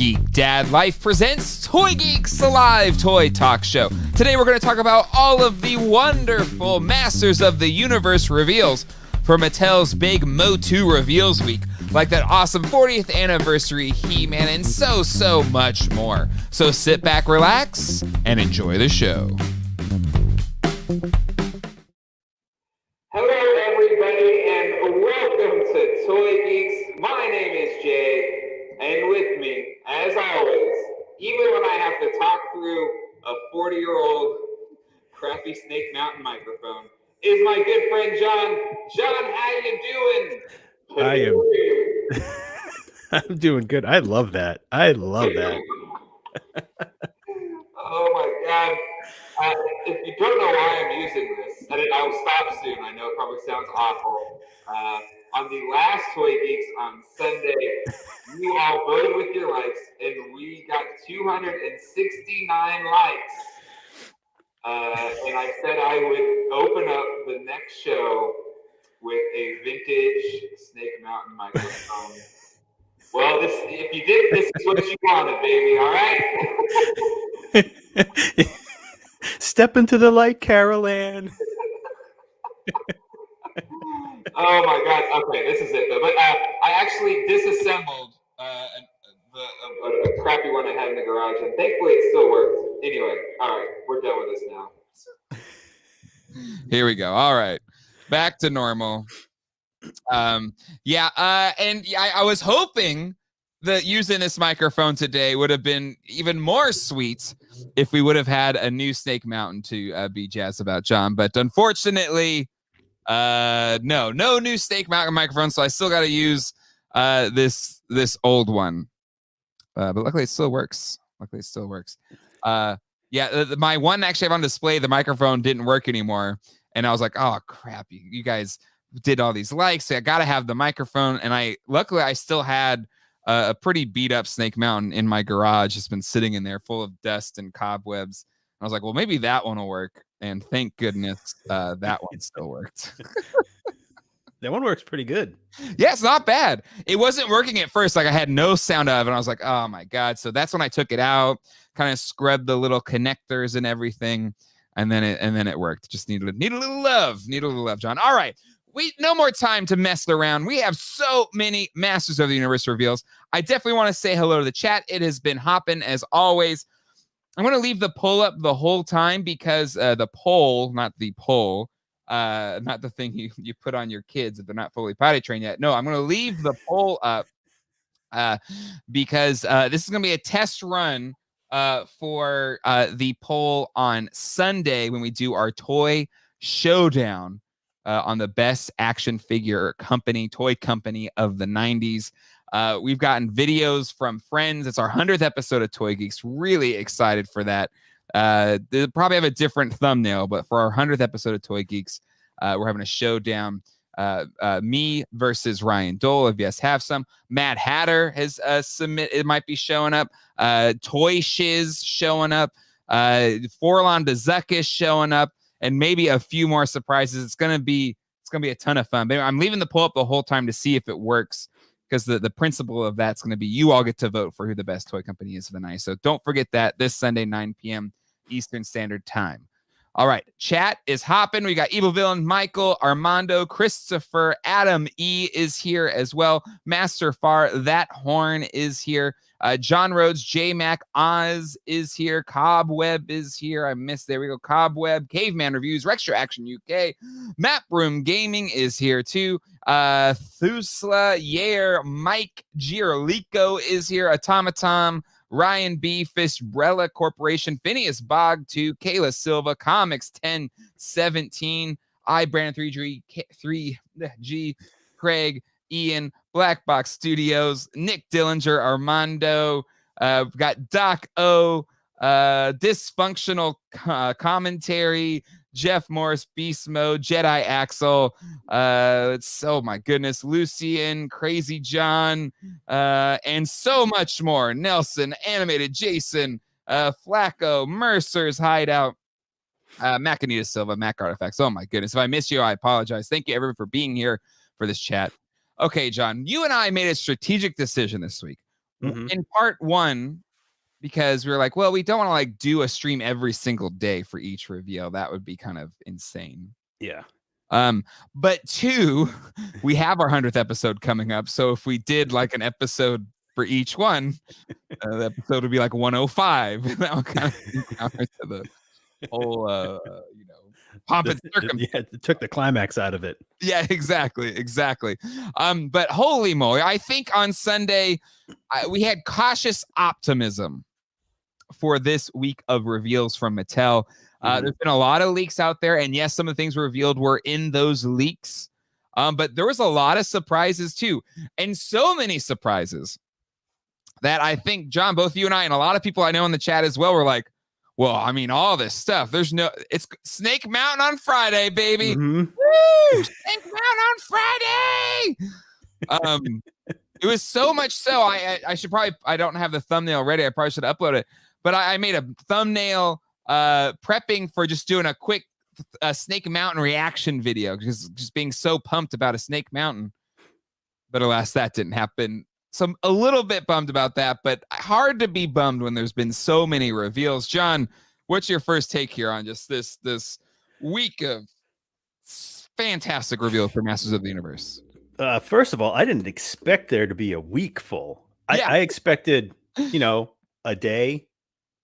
Geek Dad Life presents Toy Geeks, the live toy talk show. Today we're going to talk about all of the wonderful Masters of the Universe reveals for Mattel's big MOTU reveals week, like that awesome 40th anniversary He-Man and so much more. So sit back, relax, and enjoy the show. Hello everybody and welcome to Toy Geeks. My name is Jay, and with me, as always, even when I have to talk through a 40-year-old crappy Snake Mountain microphone, is my good friend John. John, how you doing? I'm doing good. I love that. I love that. Oh my God. If you don't know why I'm using this, and I'll stop soon, I know it probably sounds awful. On the last Toy Geeks on Sunday, you all voted with your likes, and we got 269 likes. And I said I would open up the next show with a vintage Snake Mountain microphone. Well, if you did, this is what you wanted, baby, all right? Step into the light, Carol Ann. Oh my God! Okay, this is it though. But I actually disassembled a crappy one I had in the garage, and thankfully it still worked. Anyway, all right, we're done with this now. Here we go. All right, back to normal. And I was hoping that using this microphone today would have been even more sweet if we would have had a new Snake Mountain to be jazzed about, John. But unfortunately, no new Snake Mountain microphone, so I still got to use this old one. But luckily, it still works. My one actually I have on display, the microphone didn't work anymore, and I was like, oh crap, you guys did all these likes, so I gotta have the microphone. And luckily I still had a pretty beat up Snake Mountain in my garage. It's been sitting in there full of dust and cobwebs. I was like, well, maybe that one will work, and thank goodness that one still worked. That one works pretty good. Yeah, it's not bad. It wasn't working at first, like I had no sound out of it, and I was like, oh my God. So that's when I took it out, kind of scrubbed the little connectors and everything, and then it worked. Just need a little love, John. All right. No more time to mess around. We have so many Masters of the Universe reveals. I definitely want to say hello to the chat. It has been hopping as always. I'm going to leave the poll up the whole time because the poll, not the poll, not the thing you put on your kids if they're not fully potty trained yet. No, I'm going to leave the poll up because this is going to be a test run for the poll on Sunday when we do our toy showdown. On the best action figure toy company of the 90s. We've gotten videos from friends. It's our 100th episode of Toy Geeks. Really excited for that. They'll probably have a different thumbnail, but for our 100th episode of Toy Geeks, we're having a showdown. Me versus Ryan Dole, if you guys have some. Mad Hatter has it might be showing up. Toy Shiz showing up. Forlon Dezuckish showing up. And maybe a few more surprises. It's gonna be a ton of fun. But I'm leaving the poll up the whole time to see if it works, because the principle of that's gonna be you all get to vote for who the best toy company is for the night. So don't forget that this Sunday, 9 p.m. Eastern Standard Time. All right, chat is hopping. We got Evil Villain, Michael, Armando, Christopher, Adam E is here as well. Master Far, That Horn is here. John Rhodes, J Mac, Oz is here. Cobweb is here. There we go. Cobweb, Caveman Reviews, Rextra Action UK. Map Room Gaming is here too. Thusla, Yair, Mike Giorlico is here. Automaton, Ryan B, Fishbrella Corporation, Phineas Bog 2, Kayla Silva, Comics 1017, Brandon 3G, Craig, Ian, Black Box Studios, Nick Dillinger, Armando, we've got Doc O, Dysfunctional Commentary, Jeff Morris, Beast Mode, Jedi Axel, oh my goodness, Lucian, Crazy John, and so much more. Nelson, Animated Jason, Flacco, Mercer's Hideout, Macanita Silva, Mac Artifacts. Oh my goodness. If I miss you, I apologize. Thank you everyone for being here for this chat. Okay, John, you and I made a strategic decision this week. in part 1, because we were like, well, we don't want to like do a stream every single day for each reveal. That would be kind of insane. Yeah. But 2, we have our 100th episode coming up. So if we did like an episode for each one, the episode would be like 105. That would kind of counter to the whole, pomp and circumstance. Yeah, it took the climax out of it. Yeah, exactly. But holy moly, I think on Sunday we had cautious optimism for this week of reveals from Mattel. There's been a lot of leaks out there, and yes, some of the things revealed were in those leaks. But there was a lot of surprises too, and so many surprises that I think, John, both you and I, and a lot of people I know in the chat as well, were like, well, I mean, all this stuff. It's Snake Mountain on Friday, baby. Woo! Snake Mountain on Friday. It was so much so. I should probably, I don't have the thumbnail ready. I probably should upload it. But I made a thumbnail prepping for just doing a quick Snake Mountain reaction video, because just being so pumped about a Snake Mountain. But alas, that didn't happen. So I'm a little bit bummed about that, but hard to be bummed when there's been so many reveals. John, what's your first take here on just this week of fantastic reveals for Masters of the Universe? First of all, I didn't expect there to be a week full. I expected, a day,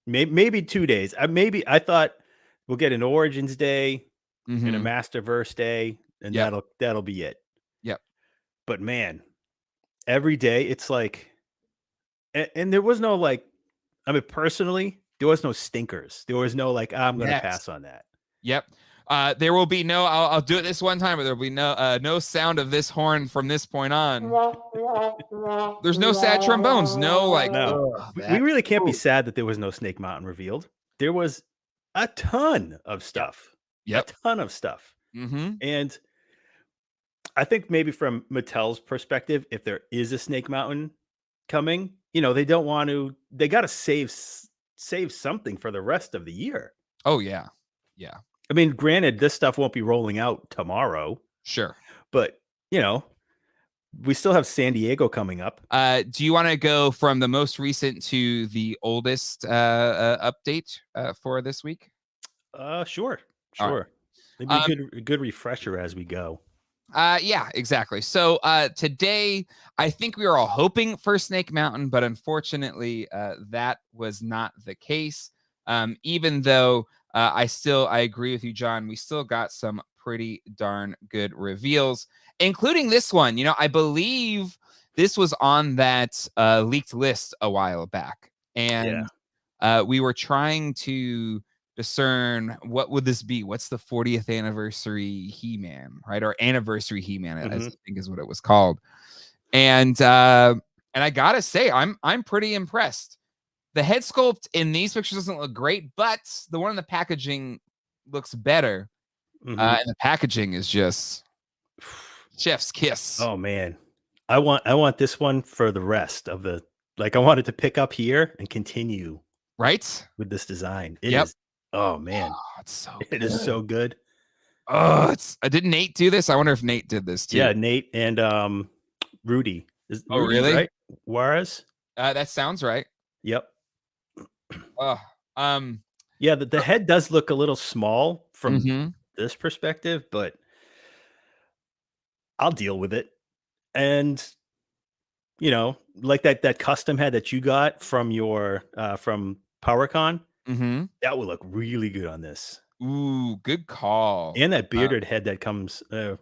maybe 2 days. I thought we'll get an Origins Day and a Masterverse Day, and that'll be it. Yep. But man, every day it's like, and there was no like, I mean, personally, there was no stinkers. There was no like, I'm going to pass on that. Yep. There will be no, I'll do it this one time, but there will be no sound of this horn from this point on. There's no sad trombones. We really can't be sad that there was no Snake Mountain revealed. There was a ton of stuff. Yep. A ton of stuff. And I think maybe from Mattel's perspective, if there is a Snake Mountain coming, they don't want to, they got to save something for the rest of the year. Oh yeah. Yeah. I mean, granted, this stuff won't be rolling out tomorrow. Sure. But, we still have San Diego coming up. Do you want to go from the most recent to the oldest update for this week? Sure. Right. Maybe a good refresher as we go. Yeah, exactly. So today, I think we were all hoping for Snake Mountain, but unfortunately, that was not the case. Even though I agree with you, John, we still got some pretty darn good reveals, including this one. I believe this was on that leaked list a while back, and we were trying to discern what would this be. What's the 40th anniversary He-Man, right? Or Anniversary He-Man, I think is what it was called. And I gotta say, I'm pretty impressed. The head sculpt in these pictures doesn't look great, but the one in the packaging looks better. And the packaging is just chef's kiss. Oh man, I want this one for the rest of the, like, I want it to pick up here and continue right with this design. It is. Oh man, it's so it is so good. Oh, did Nate do this? I wonder if Nate did this too. Yeah, Nate and Rudy. Rudy, really? Right? Juarez? That sounds right. Yep. Yeah, the head does look a little small from this perspective, but I'll deal with it. And like that custom head that you got from your from PowerCon, that would look really good on this. Ooh, good call. And that bearded head that comes, Oh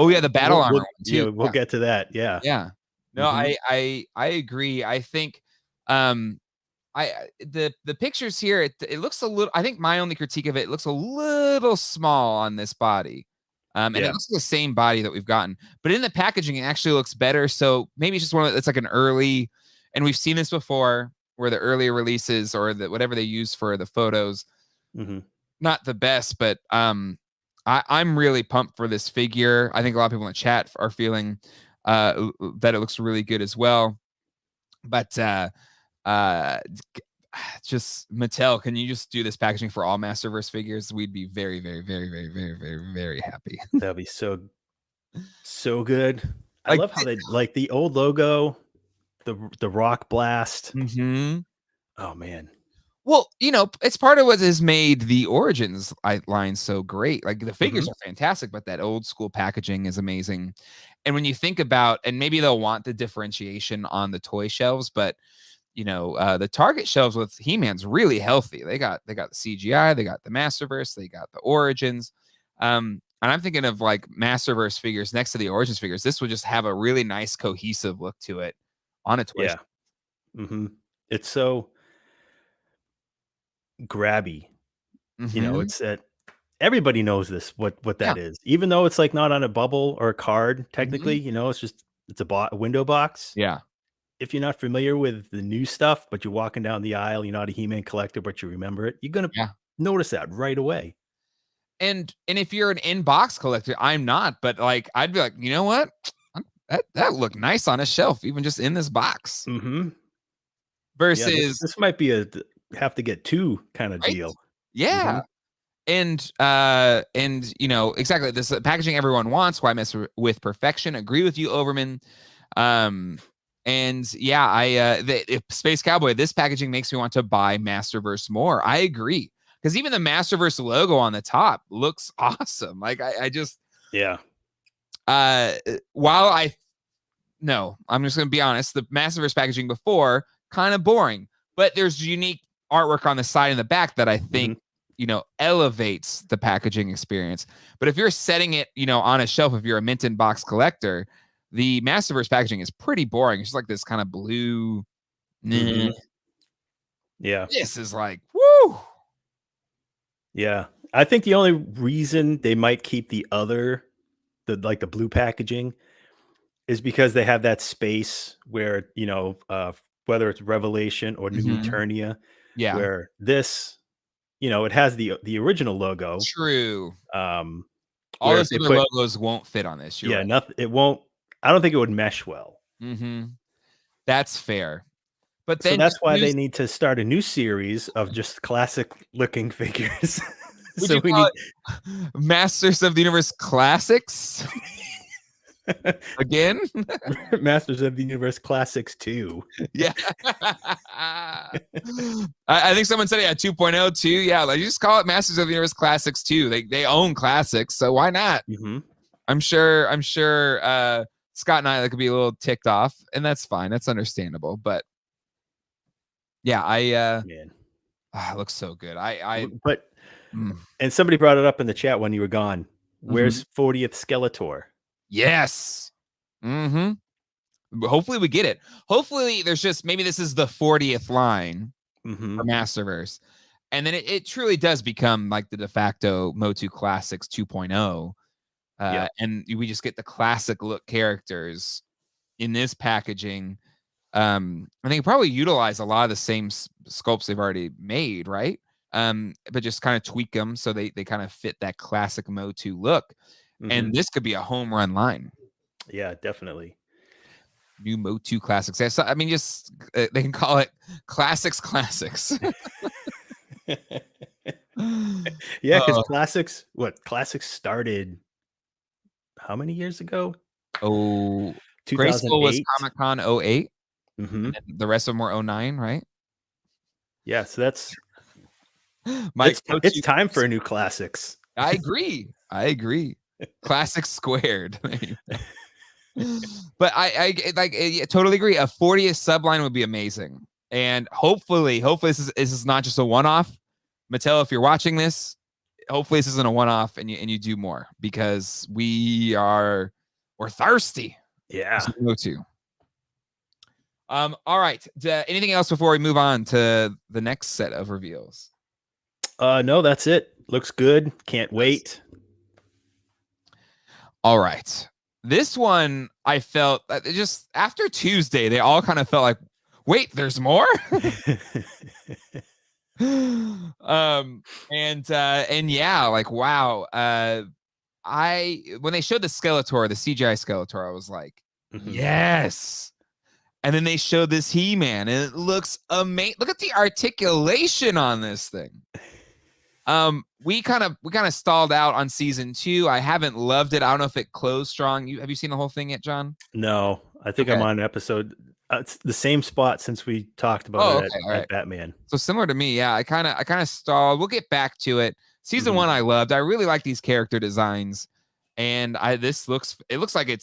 yeah, the battle armor one too. Yeah, we'll get to that. Yeah. Yeah. No, I agree. I think the pictures here, it looks a little, I think my only critique of it looks a little small on this body. And it looks like the same body that we've gotten, but in the packaging, it actually looks better. So maybe it's just it's like an early, and we've seen this before where the earlier releases or whatever they use for the photos, not the best, but I'm really pumped for this figure. I think a lot of people in the chat are feeling that it looks really good as well. But just Mattel, can you just do this packaging for all Masterverse figures? We'd be very, very, very, very, very, very, very happy. That'd be so good. I love how they like the old logo. the rock blast. Mm-hmm. Oh man. Well, it's part of what has made the Origins line so great. Like the figures are fantastic, but that old school packaging is amazing. And when you think about, and maybe they'll want the differentiation on the toy shelves, but the Target shelves with He-Man's really healthy. They got the CGI, they got the Masterverse, they got the Origins. And I'm thinking of like Masterverse figures next to the Origins figures. This would just have a really nice cohesive look to it on a toy. Yeah. It's so grabby. It's that everybody knows this, what that is, even though it's like not on a bubble or a card, technically, it's a window box. Yeah. If you're not familiar with the new stuff, but you're walking down the aisle, you're not a He-Man collector, but you remember it, you're going to notice that right away. And if you're an in-box collector, I'm not, but like, I'd be like, you know what? That looked nice on a shelf, even just in this box. Versus this might be have to get two kind of deal. Yeah. And exactly, this packaging everyone wants. Why mess with perfection? Agree with you, Overman. And yeah, the Space Cowboy, this packaging makes me want to buy Masterverse more. I agree. Because even the Masterverse logo on the top looks awesome. Like I just while I'm just gonna be honest, the Masterverse packaging before kind of boring, but there's unique artwork on the side and the back that I think elevates the packaging experience. But if you're setting it on a shelf, if you're a mint in box collector, the Masterverse packaging is pretty boring. It's just like this kind of blue. Yeah. This is like, woo. Yeah. I think the only reason they might keep the blue packaging is because they have that space where, whether it's Revelation or New Eternia, where this, it has the original logo. True. All those other logos won't fit on this. You're right. Nothing. It won't. I don't think it would mesh well. That's fair. But then that's why they need to start a new series of just classic looking figures. So we need Masters of the Universe Classics again. Masters of the Universe Classics 2. Yeah. I think someone said it at 2.0 too. Yeah, like you just call it Masters of the Universe Classics 2. They own classics, so why not? I'm sure Scott and I could be a little ticked off, and that's fine. That's understandable. But yeah, it looks so good. And somebody brought it up in the chat when you were gone. Where's 40th Skeletor? Yes. Hopefully we get it. Hopefully there's just, maybe this is the 40th line for Masterverse. And then it truly does become like the de facto MOTU Classics 2.0. And we just get the classic look characters in this packaging. I think probably utilize a lot of the same sculpts they've already made, right? But just kind of tweak them so they kind of fit that classic MOTU look. And this could be a home run line. Yeah, definitely. New MOTU Classics. I mean, just they can call it Classics. Yeah, because Classics started how many years ago? Oh, Graceful was Comic-Con 08. And the rest of them were 09, right? Yeah, so that's it's time for a new Classics. I agree. Classics squared. But I totally agree. A 40th subline would be amazing. And hopefully this is not just a one-off. Mattel, if you're watching this, hopefully this isn't a one-off and you do more, because we're thirsty. Yeah. All right. Anything else before we move on to the next set of reveals? No, that's it. Looks good. Can't wait. All right. This one, I felt just after Tuesday, they all kind of felt like, wait, there's more. And yeah, like, wow. When they showed the Skeletor, the CGI Skeletor, I was like, yes. And then they showed this He-Man, and it looks amazing. Look at the articulation on this thing. We kind of stalled out on season 2. I haven't loved it. I don't know if it closed strong. Have you seen the whole thing yet, John? No, I think I'm on episode. It's the same spot since we talked about it at Batman. So similar to me, yeah. I kind of stalled. We'll get back to it. Season 1 I loved. I really like these character designs, and it looks like it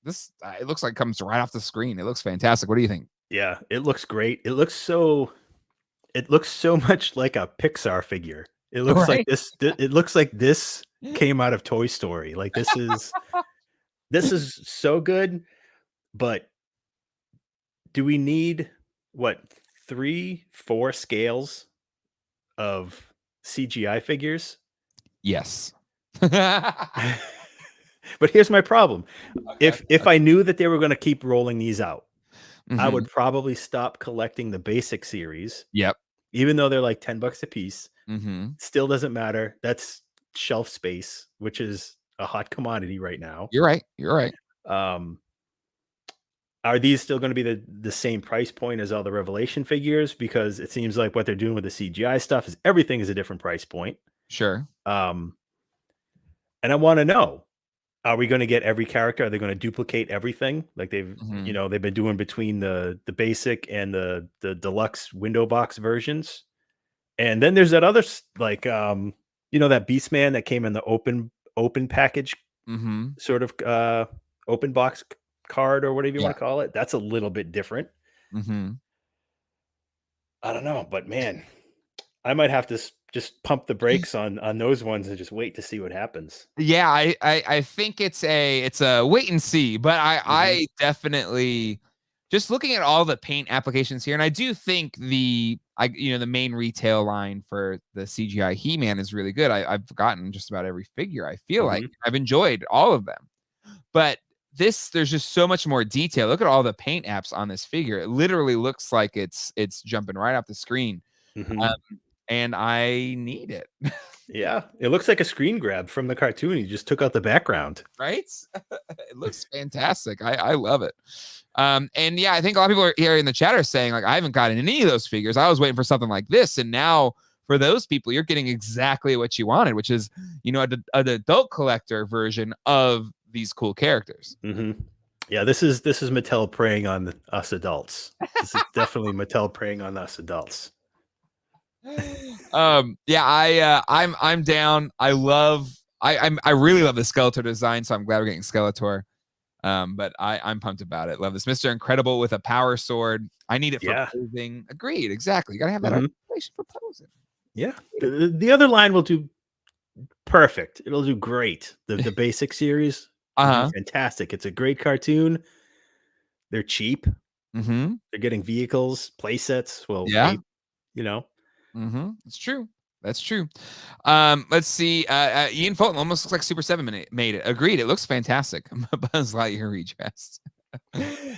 looks like it comes right off the screen. It looks fantastic. What do you think? Yeah, it looks great. It looks so much like a Pixar figure. It looks like this. It looks like this came out of Toy Story. Like this is so good. But do we need what 3-4 scales of CGI figures? Yes. But here's my problem. Okay. If I knew that they were going to keep rolling these out, I would probably stop collecting the basic series. Yep. Even though they're like $10 a piece. Still doesn't matter. That's shelf space, which is a hot commodity right now. You're right. Are these still going to be the same price point as all the Revelation figures? Because it seems like what they're doing with the CGI stuff is everything is a different price point. Sure. And I want to know, are we going to get every character? Are they going to duplicate everything like they've they've been doing between the basic and the deluxe window box versions? And then there's that other like that Beastman that came in the open package sort of open box card or whatever you want to call it. That's a little bit different. I don't know, but man, I might have to just pump the brakes on those ones and just wait to see what happens. Yeah, I think it's a wait and see, but I definitely, just looking at all the paint applications here, and I do think the main retail line for the CGI He-Man is really good. I've gotten just about every figure. I feel like I've enjoyed all of them, but there's just so much more detail. Look at all the paint apps on this figure. It literally looks like it's jumping right off the screen. And I need it. Yeah, it looks like a screen grab from the cartoon. He just took out the background. Right? It looks fantastic. I love it. And yeah, I think a lot of people are here in the chat are saying, like, I haven't gotten any of those figures. I was waiting for something like this. And now for those people, you're getting exactly what you wanted, which is, an adult collector version of these cool characters. Yeah, this is Mattel preying on us adults. This is definitely Mattel preying on us adults. I'm down. I really love the Skeletor design, so I'm glad we're getting Skeletor. But I'm pumped about it. Love this Mr. Incredible with a power sword. I need it for posing. Agreed, exactly. You gotta have that articulation for posing. Yeah, the other line will do perfect. It'll do great. The basic series, fantastic. It's a great cartoon. They're cheap. They're getting vehicles, play sets. Well, yeah, it's true. That's true. Let's see. Ian Fulton almost looks like Super 7 made it. Agreed. It looks fantastic. Buzz Lightyear redressed.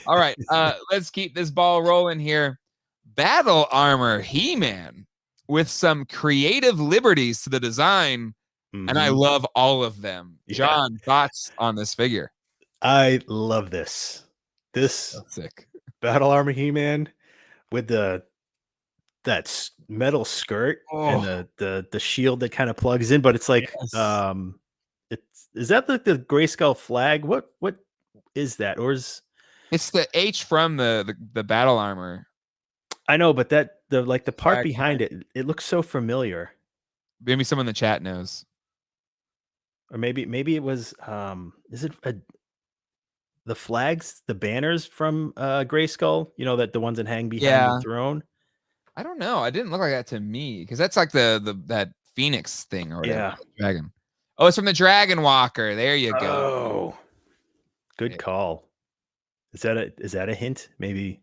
All right. Let's keep this ball rolling here. Battle Armor He-Man with some creative liberties to the design. And I love all of them. John, thoughts on this figure? I love this. This so sick. Battle Armor He-Man with that metal skirt and the shield that kind of plugs in, but it's like is that like the Grayskull flag? What is that? Or is it's the H from the battle armor? I know, but the part behind it looks so familiar. Maybe someone in the chat knows. Or maybe it was is it the flags, the banners from Grayskull, that the ones that hang behind the throne? I don't know. It didn't look like that to me, because that's like that Phoenix thing or whatever. Yeah. Dragon. Oh, it's from the Dragon Walker. There you go. Oh, good call. Is that a hint? Maybe.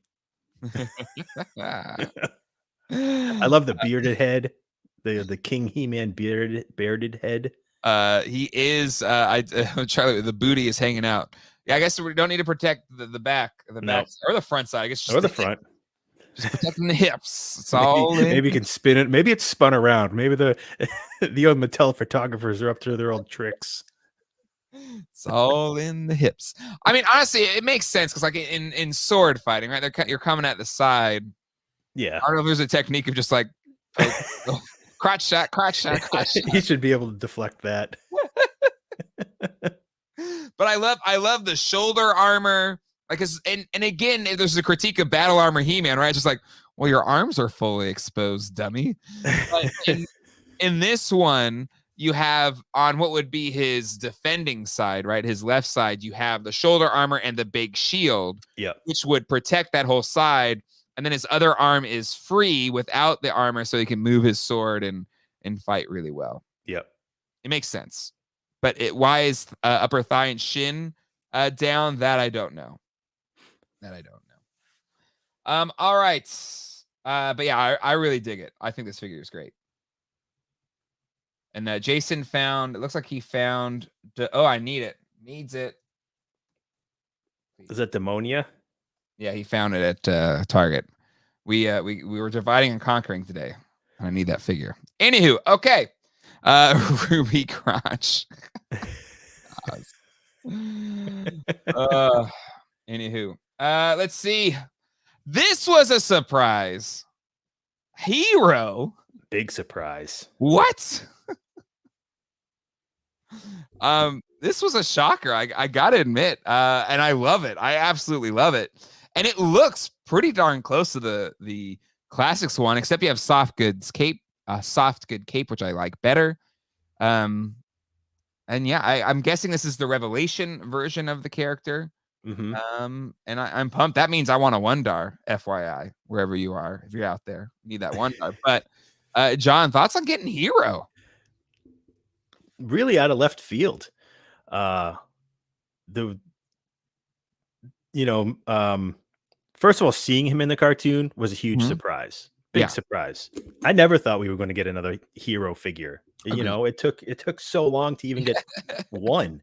I love the bearded head, the King He-Man bearded head. He is. Charlie, the booty is hanging out. Yeah, I guess we don't need to protect the back, back or the front side. I guess just or the front. Just protecting the hips. It's all maybe you can spin it. Maybe it's spun around. Maybe the old Mattel photographers are up to their old tricks. It's all in the hips. I mean, honestly, it makes sense because, like in sword fighting, right? You're coming at the side. Yeah. I don't know if there's a technique of just like crotch shot. He should be able to deflect that. But I love the shoulder armor. Like, and again, there's a critique of Battle Armor He-Man, right? It's just like, well, your arms are fully exposed, dummy. But in this one, you have on what would be his defending side, right? His left side, you have the shoulder armor and the big shield, which would protect that whole side. And then his other arm is free without the armor, so he can move his sword and fight really well. Yep. It makes sense. But why is upper thigh and shin down? That I don't know. All right. But yeah, I really dig it. I think this figure is great. And Jason found, it looks like he found, I need it. Needs it. Is that Demonia? Yeah, he found it at Target. We were dividing and conquering today. I need that figure. Anywho, okay. Ruby Crotch. Anywho, let's see. This was a surprise. Hero. Big surprise. What? This was a shocker. I gotta admit, and I love it. I absolutely love it, and it looks pretty darn close to the classics one, except you have soft goods cape, which I like better. And yeah, I'm guessing this is the Revelation version of the character. Mm-hmm. And I'm pumped. That means I want a Wondar, FYI, wherever you are, if you're out there, you need that Wondar. But John, thoughts on getting Hero? Really out of left field. First of all, seeing him in the cartoon was a huge surprise. Big surprise. I never thought we were going to get another Hero figure. Agreed. You know, it took so long to even get one.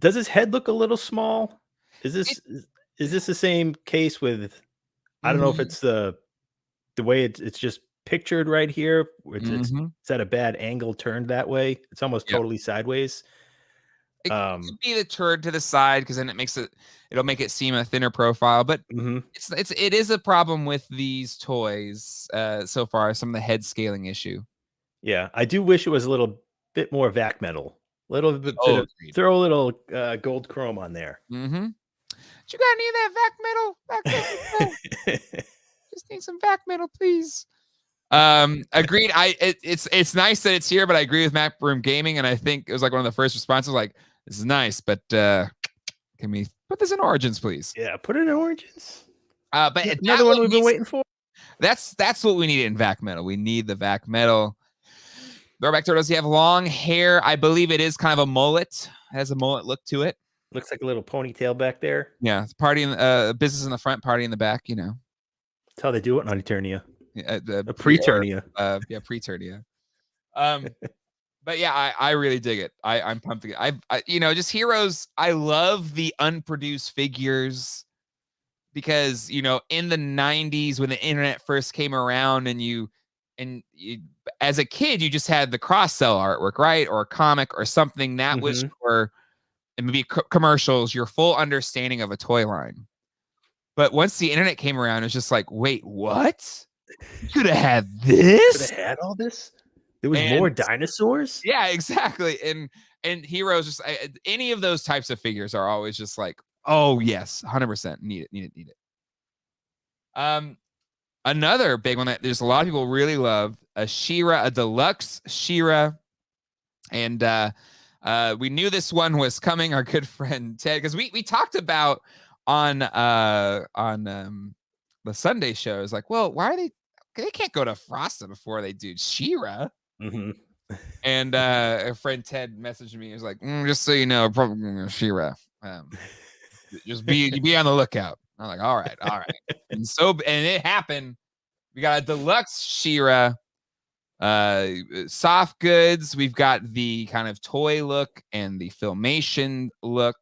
Does his head look a little small? Is this the same case with? I don't know if it's the way it's just pictured right here. It's at a bad angle turned that way. It's almost totally sideways. It could be the turd to the side because then it'll make it seem a thinner profile. But it is a problem with these toys so far. Some of the head scaling issue. Yeah, I do wish it was a little bit more vac metal. Throw a little gold chrome on there. Mm-hmm. You gotta need that vac metal. Just need some vac metal, please. Agreed. It's nice that it's here, but I agree with Mac Broom Gaming, and I think it was like one of the first responses, like, this is nice, but can we put this in Origins, please? Yeah, put it in Origins. But another one we've been waiting for. That's what we need in vac metal. We need the vac metal. Throwback Turtle, does he have long hair? I believe it is kind of a mullet. It has a mullet look to it. Looks like a little ponytail back there. Yeah, it's party in business in the front, party in the back. You know, that's how they do it on Eternia. Preternia. Preternia. But yeah, I really dig it. I'm pumped to get. Just Heroes. I love the unproduced figures because in the 90s when the internet first came around and you as a kid you just had the cross-sell artwork, right, or a comic or something that was for maybe commercials, your full understanding of a toy line. But once the internet came around, it's just like, wait, what? You could have had this? Could have had all this? There was more dinosaurs? Yeah, exactly. And Heroes, just any of those types of figures are always just like, oh yes, 100%. Need it. Another big one that there's a lot of people really love, a Deluxe She-Ra. And we knew this one was coming, our good friend Ted, because we talked about on the Sunday show, is like, well, why are they can't go to Frosta before they do She-Ra. And a friend Ted messaged me. He was like, just so you know, probably She-Ra. Just be on the lookout. I'm like, all right. And it happened. We got a Deluxe She-Ra, soft goods. We've got the kind of toy look and the Filmation look.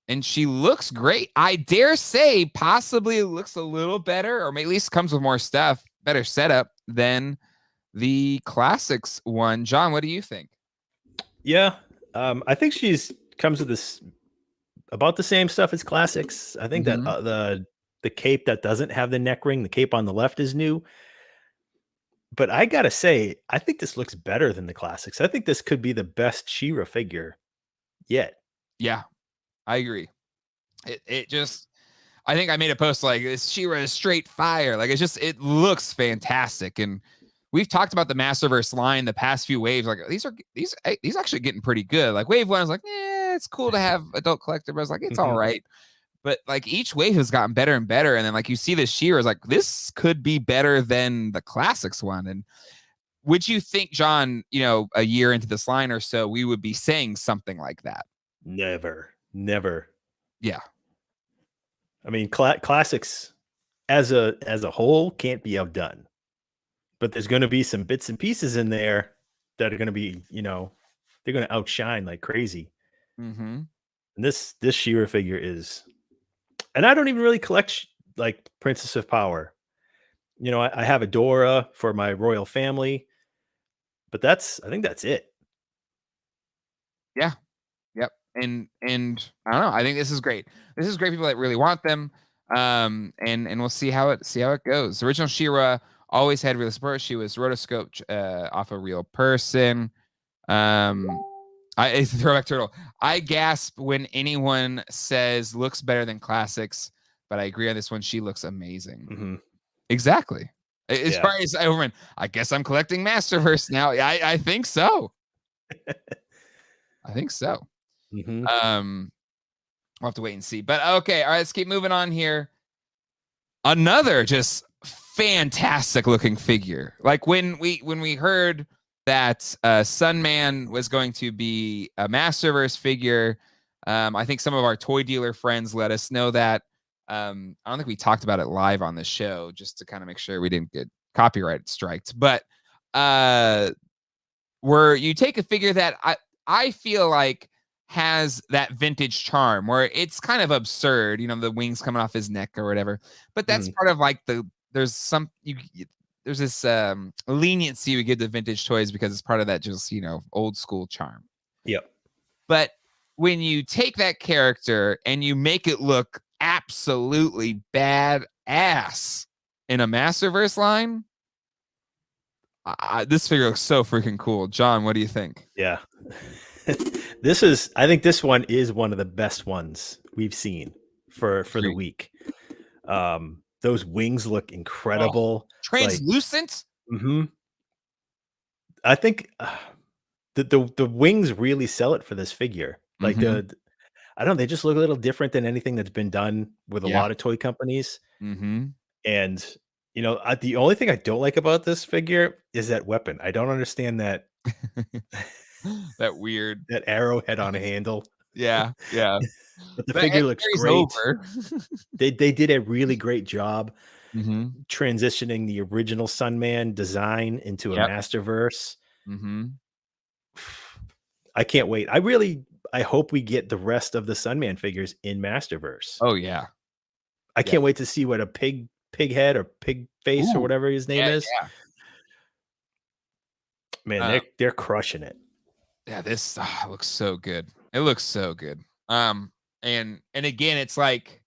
And she looks great. I dare say possibly looks a little better, or at least comes with more stuff, better setup than the classics one. John, what do you think? Yeah, I think comes with this about the same stuff as classics. I think that the cape that doesn't have the neck ring, the cape on the left, is new. But I gotta say, I think this looks better than the classics. I think this could be the best She-Ra figure yet. Yeah, I agree. It just, I think I made a post like, this She-Ra is straight fire. Like, it looks fantastic. And we've talked about the Masterverse line the past few waves. Like, these actually getting pretty good. Like, wave 1 is like, it's cool to have adult collector, but I was like, it's all right. But like, each wave has gotten better and better. And then like, you see this She-Ra is like, this could be better than the classics one. And would you think, John, a year into this line or so, we would be saying something like that? Never. Yeah. I mean, classics as a whole can't be outdone, but there's going to be some bits and pieces in there that are going to be, they're going to outshine like crazy. Mm-hmm. And this She-Ra figure is, and I don't even really collect like Princess of Power. I have a Dora for my royal family, but I think that's it. Yeah. Yep. And I don't know. I think this is great. This is great. People that really want them. And we'll see how it goes. The original She-Ra always had real support. She was rotoscoped off a real person. It's a throwback turtle. I gasp when anyone says looks better than classics, but I agree on this one. She looks amazing. Mm-hmm. Exactly. As far as Overman, I guess I'm collecting Masterverse now. I think so. I think so. Mm-hmm. We'll have to wait and see. But okay, all right, let's keep moving on here. Another just fantastic looking figure. Like when we heard that Sunman was going to be a Masterverse figure, I think some of our toy dealer friends let us know that. I don't think we talked about it live on the show, just to kind of make sure we didn't get copyright striked. But where you take a figure that I feel like has that vintage charm where it's kind of absurd, the wings coming off his neck or whatever. But that's part of like there's this leniency we give to vintage toys because it's part of that just, old school charm. Yep. But when you take that character and you make it look absolutely badass in a Masterverse line, this figure looks so freaking cool. John, what do you think? Yeah. I think this one is one of the best ones we've seen for the week. Those wings look incredible. Translucent? Mm-hmm. I think the wings really sell it for this figure. Like I don't know, they just look a little different than anything that's been done with a lot of toy companies. Mm-hmm. And the only thing I don't like about this figure is that weapon. I don't understand that. That weird that arrowhead on a handle. Yeah. But the figure looks great. They did a really great job transitioning the original Sunman design into a Masterverse. I can't wait. I hope we get the rest of the Sunman figures in Masterverse. Oh yeah. I can't wait to see what a pig head or pig face or whatever his name is. Yeah. Man, they're crushing it. Yeah, this looks so good. It looks so good. And again, it's like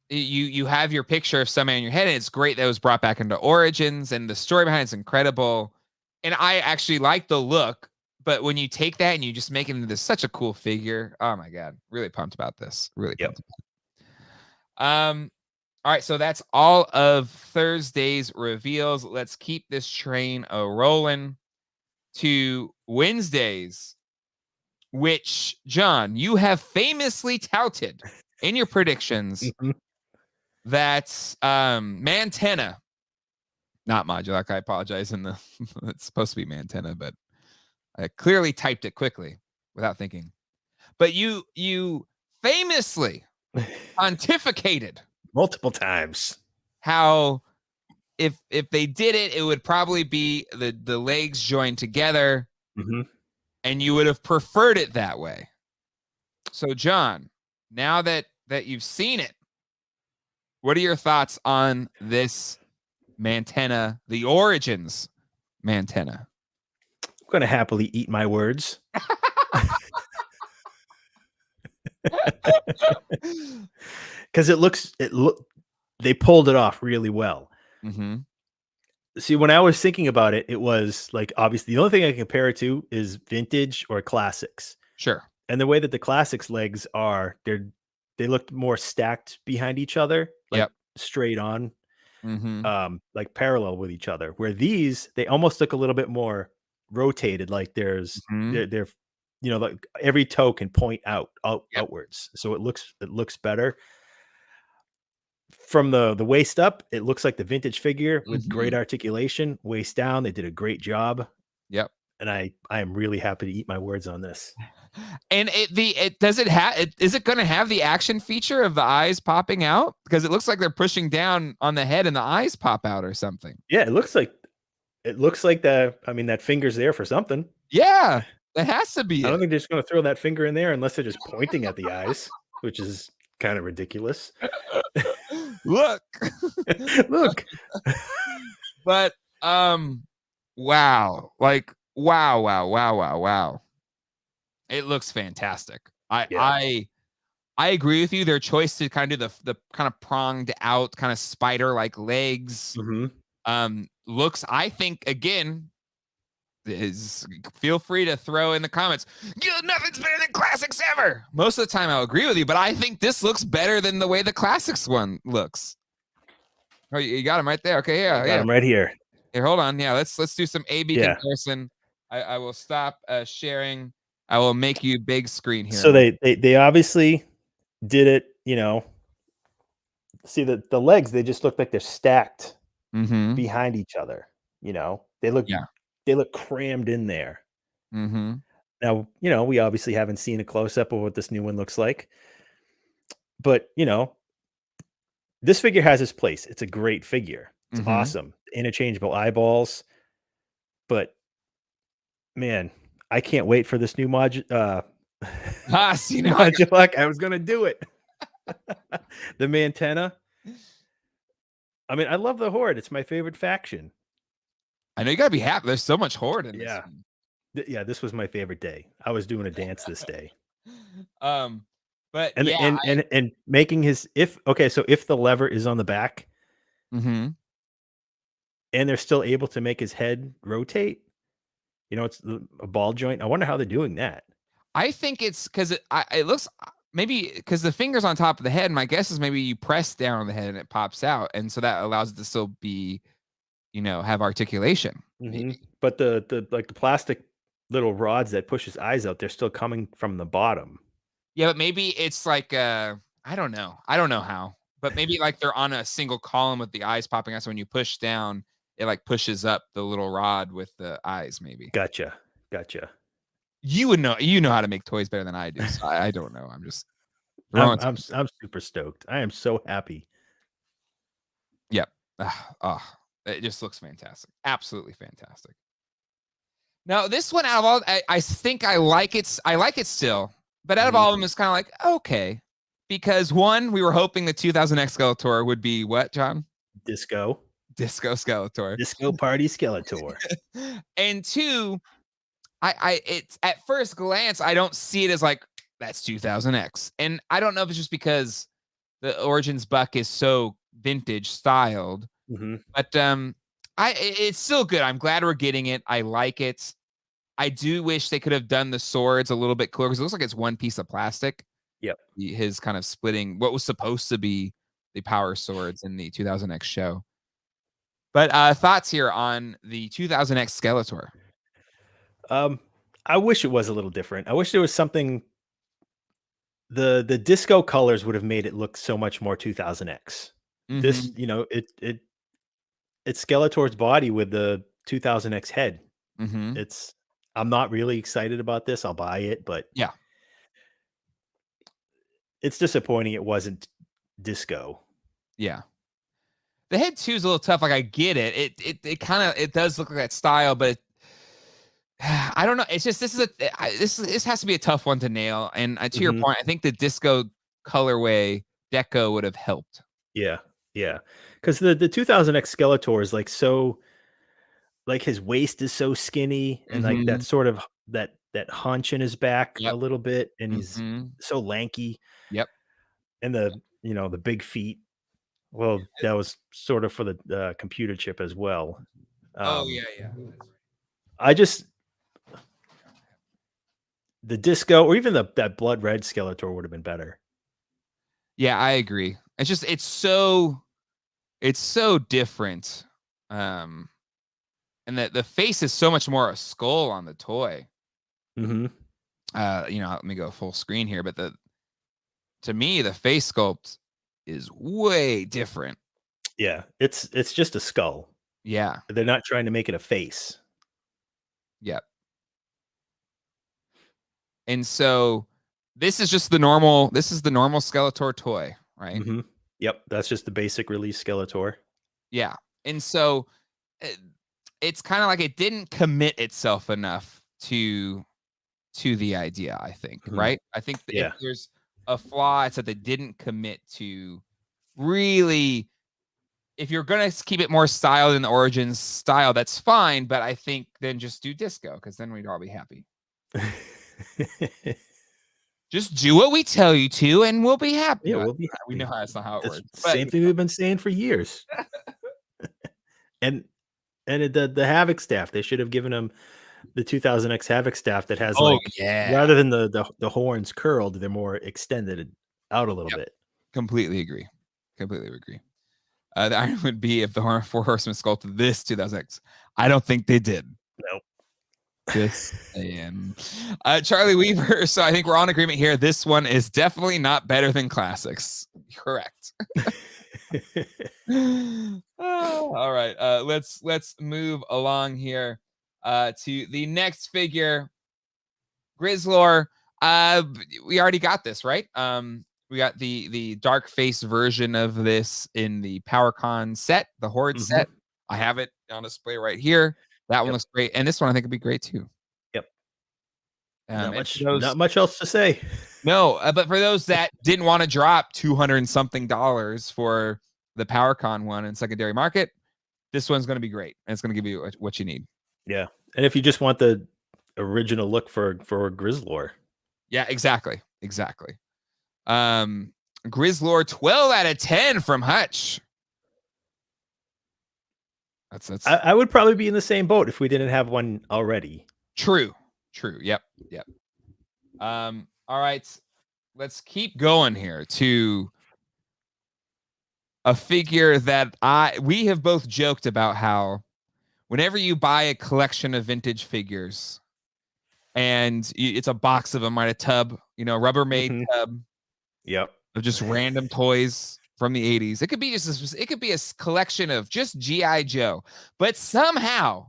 you have your picture of Sunman in your head, and it's great that it was brought back into Origins, and the story behind it's incredible. And I actually like the look, but when you take that and you just make it into such a cool figure, oh my god, really pumped about this. Really pumped about it. All right, so that's all of Thursday's reveals. Let's keep this train rolling to Wednesdays, which, John, you have famously touted in your predictions that Mantena, not Modulok, I apologize, it's supposed to be Mantena, but I clearly typed it quickly without thinking. But you famously pontificated multiple times how if they did it, it would probably be the legs joined together, and you would have preferred it that way. So, John, now that you've seen it, what are your thoughts on this Mantena, the Origins Mantena? I'm going to happily eat my words. Because they pulled it off really well. See, when I was thinking about it, it was like, obviously the only thing I can compare it to is vintage or classics. Sure. And the way that the classics legs are, they looked more stacked behind each other, like Yep. straight on, Mm-hmm. like parallel with each other. Where these, they almost look a little bit more rotated, like Mm-hmm. they're like every toe can point Yep. outwards, so it looks better. From the waist up, it looks like the vintage figure with great Mm-hmm. articulation. Waist down, they did a great job, Yep. and I am really happy to eat my words on this. And is it going to have the action feature of the eyes popping out? Because it looks like they're pushing down on the head and the eyes pop out or something. Yeah, it looks like that finger's there for something. Yeah, that has to be I don't it. think they're just gonna throw that finger in there unless they're just pointing at the eyes, which is kind of ridiculous. Look. Look. But wow. Like wow. It looks fantastic. Yeah. I agree with you. Their choice to kind of do the kind of pronged out kind of spider like legs looks, I think, again, is feel free to throw in the comments. Nothing's better than classics ever. Most of the time I'll agree with you, but I think this looks better than the way the classics one looks. Oh, you got him right there. Okay, yeah, I got him right here. Here, hold on. Yeah, let's do some A/B comparison. I will stop sharing. I will make you big screen here. So they obviously did it, see the legs, they just look like they're stacked behind each other, They look crammed in there. Now, we obviously haven't seen a close-up of what this new one looks like. But, this figure has its place. It's a great figure. It's awesome. Interchangeable eyeballs. But man, I can't wait for this new Modulok. I was gonna do it. The Mantena. I mean, I love the Horde. It's my favorite faction. I know you gotta be happy. There's so much Horde in Yeah. this. Yeah, this was my favorite day. I was doing a dance this day. But And yeah, and making his so if the lever is on the back, and they're still able to make his head rotate, it's a ball joint. I wonder how they're doing that. I think it's because it looks maybe because the finger's on top of the head. My guess is maybe you press down on the head and it pops out, and so that allows it to still be, have articulation. But the plastic little rods that push his eyes out, they're still coming from the bottom. Yeah, but maybe it's like I don't know how, but maybe like they're on a single column with the eyes popping out. So when you push down, it like pushes up the little rod with the eyes. Maybe. Gotcha. You would know. You know how to make toys better than I do. So I don't know. I'm just. I'm super stoked. I am so happy. Yep. It just looks fantastic. Absolutely fantastic. Now this one, out of all, I think I like it. I like it still, but out of all of them, it's kind of like okay, because one, we were hoping the 2000X Skeletor would be what, John? Disco Skeletor. Disco Party Skeletor. And two, it's at first glance, I don't see it as like that's 2000X, and I don't know if it's just because the Origins buck is so vintage styled, but it's still good. I'm glad we're getting it. I like it. I do wish they could have done the swords a little bit cooler because it looks like it's one piece of plastic. Yep. His kind of splitting what was supposed to be the power swords in the 2000X show. But thoughts here on the 2000X Skeletor? I wish it was a little different. I wish there was something. The disco colors would have made it look so much more 2000X. This, it's Skeletor's body with the 2000X head. I'm not really excited about this. I'll buy it, but yeah, it's disappointing it wasn't disco. Yeah. The head too is a little tough. Like I get it. It kind of it does look like that style, but I don't know. It's just this has to be a tough one to nail. And to your point, I think the disco colorway deco would have helped. Yeah, because the 2000X Skeletor is like so, like his waist is so skinny and like that sort of that hunch in his back a little bit, and he's so lanky. Yep. And the big feet. Well, that was sort of for the computer chip as well. Oh yeah. I just the disco or even that blood red Skeletor would have been better. Yeah, I agree. It's just it's so different. And the face is so much more a skull on the toy. Mm-hmm. Let me go full screen here, but to me, the face sculpt is way different. Yeah, it's just a skull. Yeah. They're not trying to make it a face. Yep. And so this is just the normal Skeletor toy, right? Mm-hmm. Yep, that's just the basic release Skeletor. Yeah. And so it's kind of like it didn't commit itself enough to the idea, I think, right? I think that if there's a flaw, it's that they didn't commit to really. If you're gonna keep it more styled in the Origins style, that's fine. But I think then just do disco, because then we'd all be happy. Just do what we tell you to, and we'll be happy. Yeah, we'll be happy. We know that's not how it works. Same thing we've been saying for years. and the Havoc staff, they should have given him the 2000X Havoc staff that has rather than the horns curled, they're more extended out a little bit. Completely agree. The iron would be if the Four Horsemen sculpted this 2000X. I don't think they did. Nope. Just saying. Charlie Weaver. So I think we're on agreement here. This one is definitely not better than classics. Correct. All right. Let's move along here to the next figure. Grizzlor. We already got this, right? We got the dark face version of this in the PowerCon set, the Horde set. I have it on display right here. That one looks great, and this one I think would be great too. Yep. Not much else to say. No, but for those that didn't want to drop $200 and something for the PowerCon one in secondary market, this one's going to be great, and it's going to give you what you need. Yeah, and if you just want the original look for Grizzlor. Yeah, exactly. Grizzlor 12 out of 10 from Hutch. That's I would probably be in the same boat if we didn't have one already. True. Yep. All right, let's keep going here to a figure that we have both joked about how whenever you buy a collection of vintage figures and it's a box of them, right? A tub, Rubbermaid tub. Yep. Of just random toys from the 80s. It could be a collection of just G.I. Joe, but somehow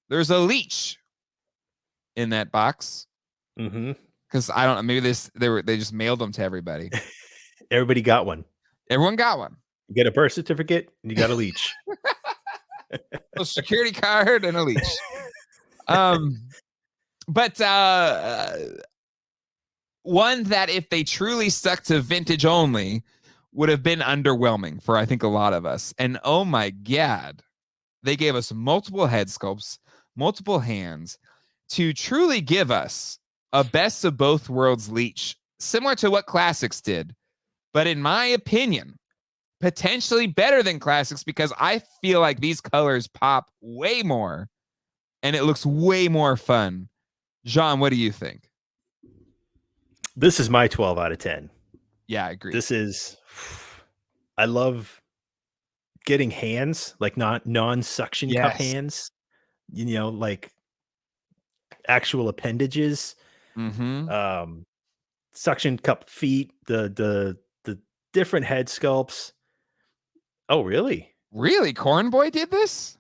there's a Leech in that box. Because I don't know, maybe they just mailed them to everybody. Everybody got one. Everyone got one. You get a birth certificate and you got a Leech. A security card and a Leech. But one that if they truly stuck to vintage only would have been underwhelming for I think a lot of us. And oh my God, they gave us multiple head sculpts, multiple hands to truly give us a best of both worlds Leech, similar to what classics did. But in my opinion, potentially better than classics because I feel like these colors pop way more and it looks way more fun. Jean, what do you think? This is my 12 out of 10. Yeah, I agree. I love getting hands, like non-suction cup hands, like actual appendages, suction cup feet, the different head sculpts. Oh, really? Really? Corn Boy did this?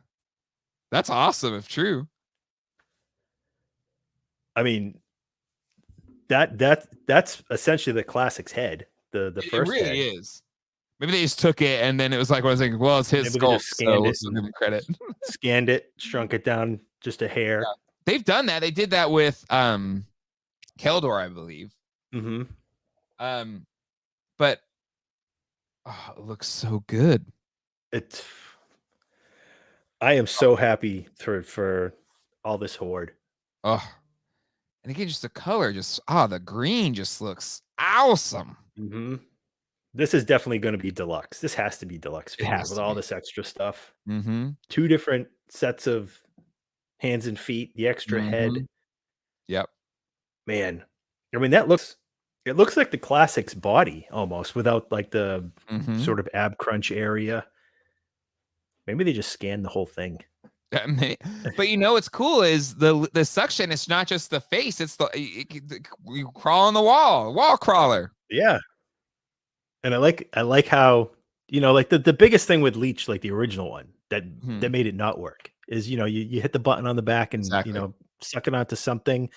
That's awesome if true. I mean, that's essentially the classics head. The first it really is. Maybe they just took it and then it was like one of those things, well, it's his skull, so let's give him credit. Scanned it, shrunk it down just a hair. Yeah. They've done that. They did that with Keldor, I believe. But it looks so good. I am so happy for all this Horde. Oh, and again, just the color, the green just looks awesome. This is definitely going to be deluxe. This has to be deluxe with all this extra stuff. 2 different sets of hands and feet, the extra head. Yep. Man, I mean, it looks like the classics body almost without like the sort of ab crunch area. Maybe they just scanned the whole thing. But you know what's cool is the suction. It's not just the face. It's you crawl on the wall crawler. Yeah, and I like how like the biggest thing with Leech, like the original one that made it not work is you hit the button on the back and suck it onto something,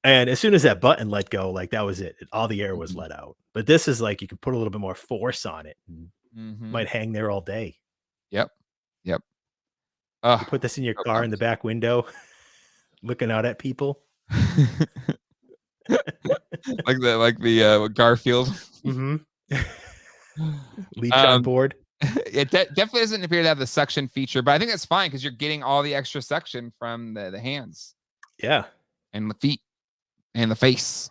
and as soon as that button let go, like that was it. All the air was let out. But this is like you can put a little bit more force on it. And might hang there all day. Yep. You put this in your car in the back window, looking out at people. like the Garfield. Leech on board. It definitely doesn't appear to have the suction feature, but I think that's fine because you're getting all the extra suction from the hands. Yeah. And the feet and the face.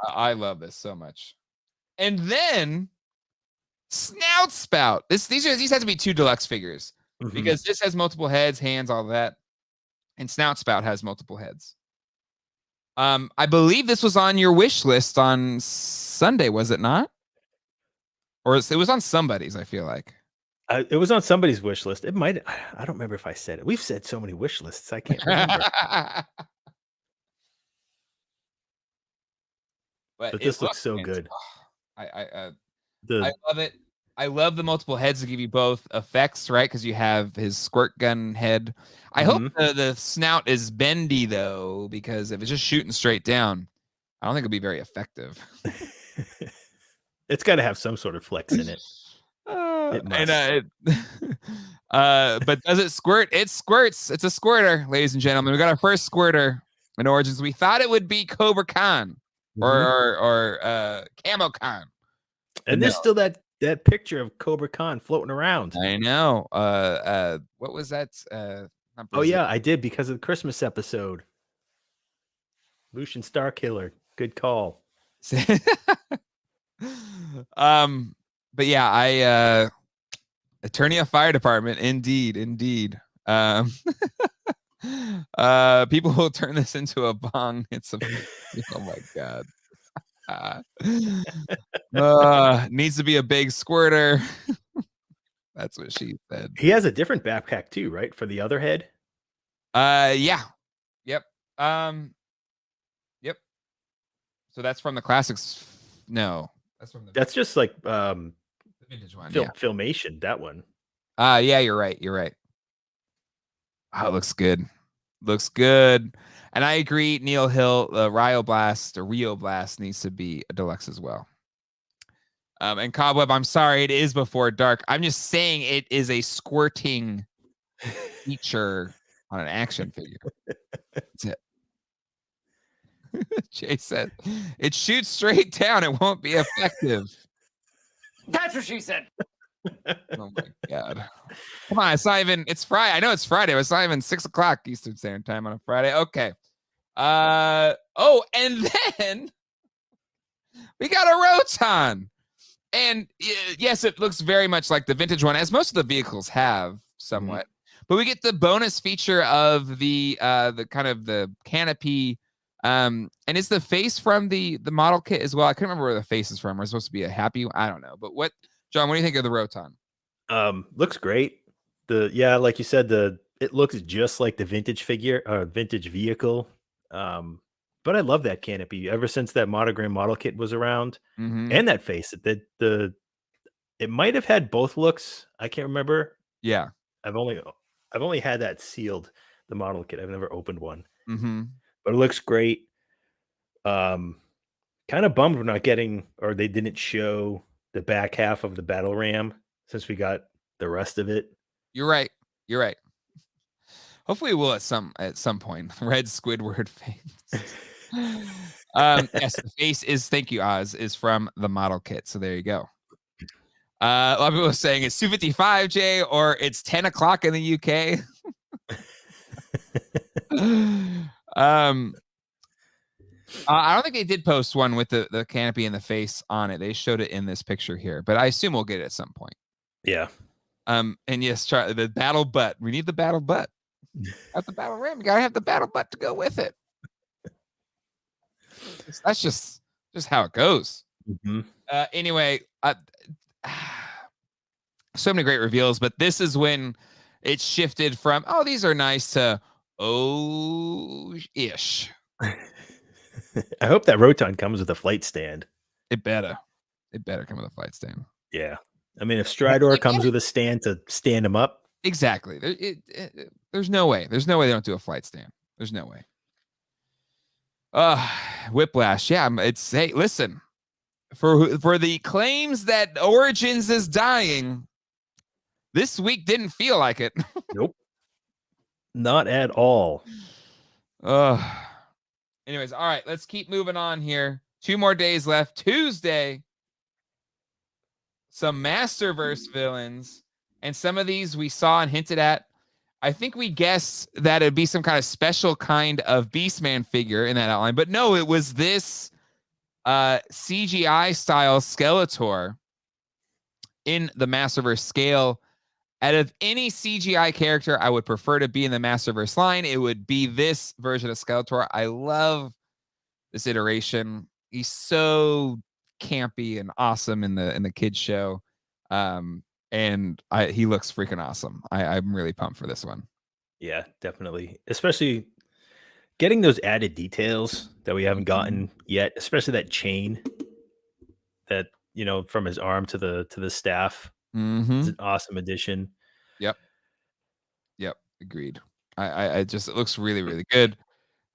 I love this so much. And then Snout Spout. These have to be 2 deluxe figures because this has multiple heads, hands, all that. And Snout Spout has multiple heads. I believe this was on your wish list on Sunday, was it not? Or it was on somebody's, I feel like. It was on somebody's wish list. It might. I don't remember if I said it. We've said so many wish lists. I can't remember. But this looks so good. I love it. I love the multiple heads to give you both effects, right? Because you have his squirt gun head. I hope the snout is bendy, though, because if it's just shooting straight down, I don't think it'll be very effective. It's got to have some sort of flex in it. It must. But does it squirt? It squirts. It's a squirter, ladies and gentlemen. We got our first squirter in Origins. We thought it would be Cobra Khan or Camo Khan. And there's still that picture of Cobra Khan floating around. I know. What was that? Oh yeah, I did because of the Christmas episode. Lucian Starkiller. Good call. But yeah, Attorney of Fire Department, indeed. People will turn this into a bong. It's a oh my god. Needs to be a big squirter. That's what she said. He has a different backpack too, right? For the other head? Yeah. Yep. Yep. So that's from the classics. No. That's just like the vintage one. Filmation, that one. Yeah, you're right. Oh, it looks good. And I agree, Neil Hill, Rio Blast needs to be a deluxe as well. And Cobweb, I'm sorry, it is before dark. I'm just saying it is a squirting feature on an action figure. That's it. Jay said, it shoots straight down. It won't be effective. That's what she said. Oh my god. Come on, it's Friday. I know it's Friday, but it's not even 6:00 Eastern Standard Time on a Friday. Okay. And then we got a Roton. And yes, it looks very much like the vintage one, as most of the vehicles have somewhat. But we get the bonus feature of the kind of the canopy. And is the face from the model kit as well? I couldn't remember where the face is from. We're supposed to be a happy one. I don't know. But John, what do you think of the Roton? Looks great. Like you said, it looks just like the vintage figure or vintage vehicle. But I love that canopy ever since that monogram model kit was around. And that face. It might have had both looks. I can't remember. Yeah. I've only had that sealed, the model kit. I've never opened one. But it looks great. Kind of bummed we're not getting, or they didn't show the back half of the battle ram since we got the rest of it. You're right. Hopefully we'll at some point. Red Squidward face. Yes, the face is, thank you, Oz, is from the model kit. So there you go. A lot of people are saying it's 2:55, Jay, or it's 10 o'clock in the UK. I don't think they did post one with the canopy and the face on it. They showed it in this picture here, but I assume we'll get it at some point. Yeah. And yes, try the battle butt. We need the battle butt. At the battle ram, you gotta have the battle butt to go with it. That's just how it goes. Mm-hmm. Anyway, so many great reveals, but this is when it shifted from, oh, these are nice to, oh, ish. I hope that Roton comes with a flight stand. It better come with a flight stand. Yeah. I mean, if Stridor comes with a stand to stand him up. Exactly. There's no way. There's no way they don't do a flight stand. There's no way. Whiplash. Yeah, hey, listen. For the claims that Origins is dying, this week didn't feel like it. Nope. Not at all. Anyways, all right, let's keep moving on here. 2 more days left. Tuesday, some Masterverse villains, and some of these we saw and hinted at. I think we guessed that it'd be some kind of special kind of Beastman figure in that outline, but no, it was this CGI style Skeletor in the Masterverse scale. Out of any CGI character I would prefer to be in the Masterverse line, it would be this version of Skeletor. I love this iteration. He's so campy and awesome in the kids show. And he looks freaking awesome. I'm really pumped for this one. Yeah, definitely. Especially getting those added details that we haven't gotten yet, especially that chain that, from his arm to the staff. It's an awesome addition. Yep. Agreed. I just, it looks really, really good.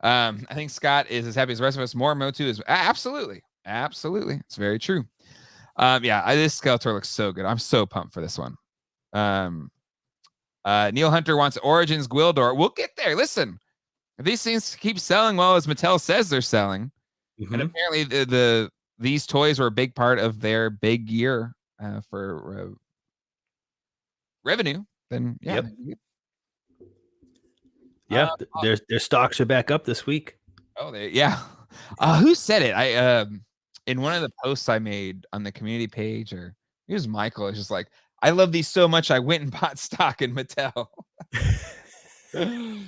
I think Scott is as happy as the rest of us. More MOTU is absolutely. It's very true. This Skeletor looks so good. I'm so pumped for this one. Neil Hunter wants Origins Gwildor. We'll get there. Listen, if these things keep selling well as Mattel says they're selling, and apparently these toys were a big part of their big year for revenue, then their stocks are back up this week. Who said it? I in one of the posts I made on the community page, or it was Michael. It's just like, I love these so much I went and bought stock in Mattel. Anyway,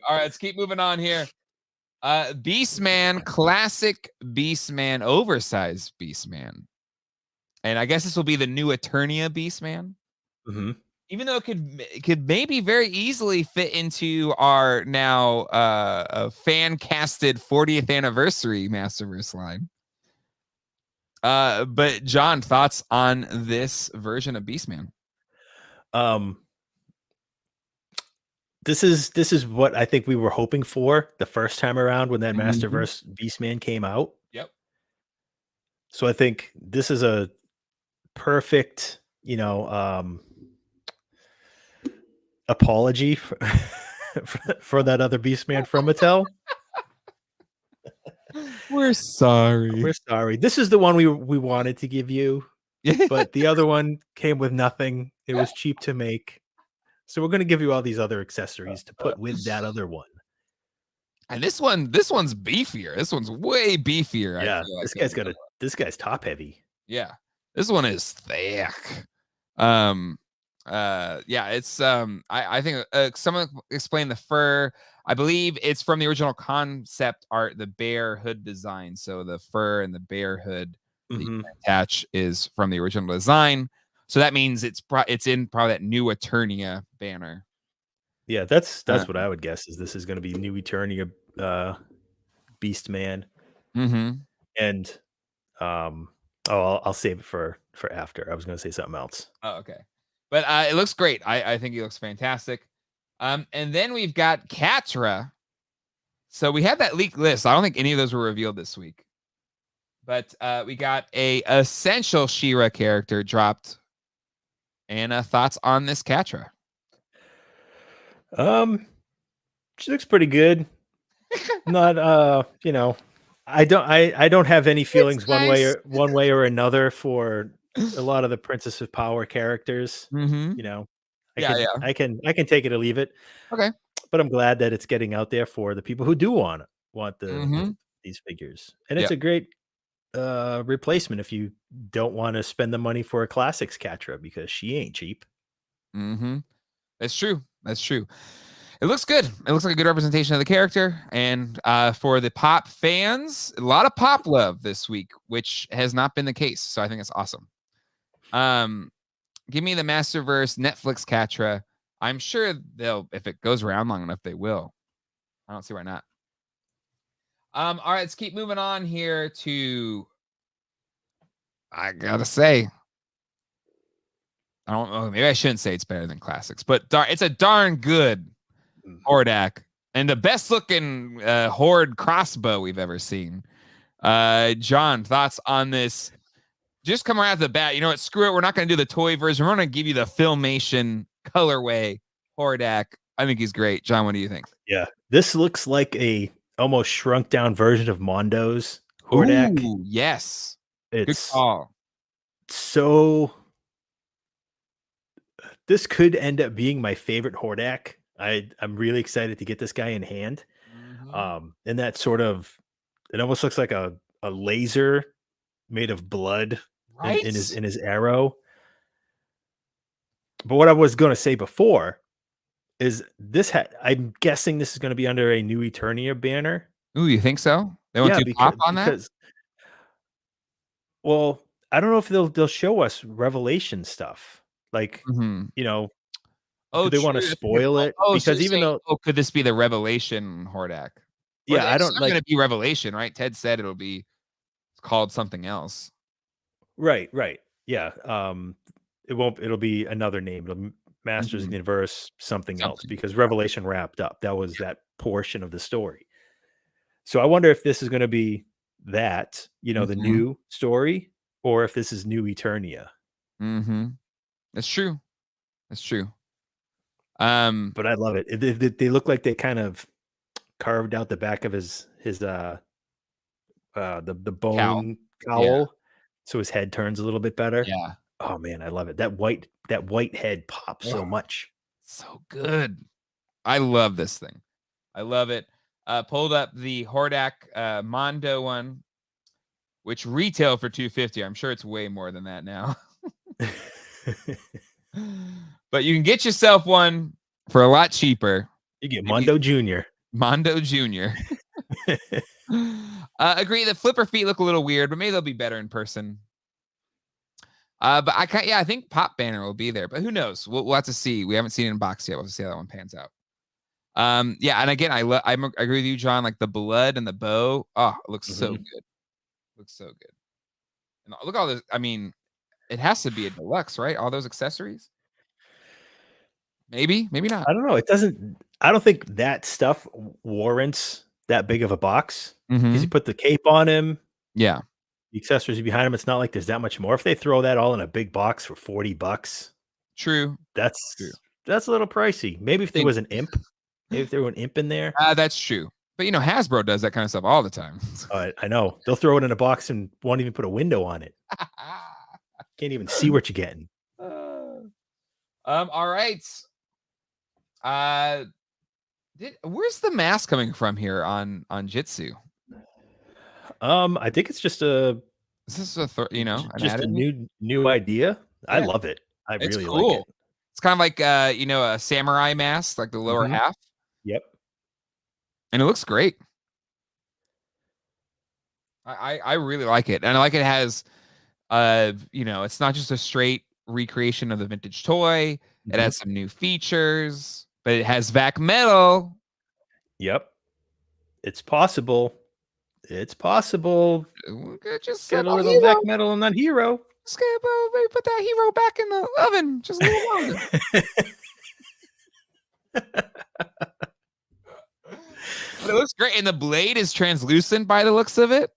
all right, let's keep moving on here. Beastman, classic Beastman, oversized Beastman. And I guess this will be the new Eternia Beastman. Even though it could maybe very easily fit into our now fan-casted 40th anniversary Masterverse line. But John, thoughts on this version of Beastman? This is what I think we were hoping for the first time around when that Masterverse Beastman came out. Yep. So I think this is a perfect, apology for that other Beastman from Mattel. We're sorry. This is the one we wanted to give you, but the other one came with nothing. It was cheap to make. So we're going to give you all these other accessories to put with that other one. And this one's beefier. This one's way beefier. Yeah, this guy's top heavy. Yeah, this one is thick. It's I think someone explained the fur. I believe it's from the original concept art, the bear hood design. So the fur and the bear hood that you can attach is from the original design. So that means it's in probably that new Eternia banner. Yeah, that's what I would guess. Is this is going to be new Eternia Beastman. And I'll save it for after. I was going to say something else. Oh, okay. But it looks great. I think he looks fantastic. And then we've got Catra. So we had that leaked list. I don't think any of those were revealed this week. But we got a essential She-Ra character dropped. And thoughts on this Catra? She looks pretty good. Not I don't have any feelings one way or another for a lot of the Princess of Power characters. I can take it or leave it. Okay. But I'm glad that it's getting out there for the people who do want these figures. And it's a great replacement if you don't want to spend the money for a classics Catra, because she ain't cheap. That's true. It looks good. It looks like a good representation of the character. And for the Pop fans, a lot of Pop love this week, which has not been the case. So I think it's awesome. Give me the Masterverse Netflix Catra. I'm sure they'll, if it goes around long enough, they will. I don't see why not. All right, let's keep moving on here to, I gotta say, I don't know, maybe I shouldn't say it's better than classics, but it's a darn good Hordak and the best looking Horde crossbow we've ever seen. John, thoughts on this? Just come right out the bat. You know what? Screw it. We're not going to do the toy version. We're going to give you the Filmation colorway Hordak. I think he's great. John, what do you think? Yeah, this looks like a almost shrunk down version of Mondo's Hordak. Ooh, yes. It's good call. So this could end up being my favorite Hordak. I'm really excited to get this guy in hand. Mm-hmm. And that sort of, it almost looks like a laser made of blood, right? in his arrow. But what I was going to say before is this I'm guessing this is going to be under a New Eternia banner. Ooh, you think so? They won't do Pop on that? Well, I don't know if they'll show us Revelation stuff. Like, you know, do they want to spoil it? Because even though, could this be the Revelation Hordak? Yeah, I don't like. It's going to be Revelation, right? Ted said it'll be called something else. Right. Yeah. It'll be another name. It'll Masters of the Universe, something else, because Revelation wrapped up. That was that portion of the story. So I wonder if this is going to be that, the new story, or if this is New Eternia. That's true. But I love it. They look like they kind of carved out the back of his the bone cowl, yeah. So his head turns a little bit better. Yeah. Oh man, I love it. That white head pops so much. So good. I love this thing. I love it. Pulled up the Hordak Mondo one, which retail for $250. I'm sure it's way more than that now. But you can get yourself one for a lot cheaper. You get Mondo Jr. Agree. The flipper feet look a little weird, but maybe they'll be better in person. But I think Pop banner will be there, but who knows? We'll have to see. We haven't seen it in box yet. We'll have to see how that one pans out. Yeah, and again, I agree with you, John. Like the blood and the bow. Oh, it looks so good. Looks so good. And look at all this. I mean, it has to be a deluxe, right? All those accessories. Maybe not. I don't know. It doesn't. I don't think that stuff warrants that big of a box, because you put the cape on him. Yeah. The accessories behind him. It's not like there's that much more. If they throw that all in a big box for $40, true. That's true. That's a little pricey. Maybe if there was an imp. Maybe if there were an imp in there. That's true. But Hasbro does that kind of stuff all the time. I know. They'll throw it in a box and won't even put a window on it. Can't even see what you're getting. All right. Where's the mask coming from here on Jitsu? I think it's just a. Is this just a new idea? Yeah. I love it. It's really like it. It's kind of like a samurai mask, like the lower half. Yep. And it looks great. I really like it, and I like it has, it's not just a straight recreation of the vintage toy. It has some new features, but it has vac metal. Yep, it's possible. It's possible. Just get a little vac metal on that hero. Just maybe put that hero back in the oven just a little longer. But it looks great, and the blade is translucent by the looks of it.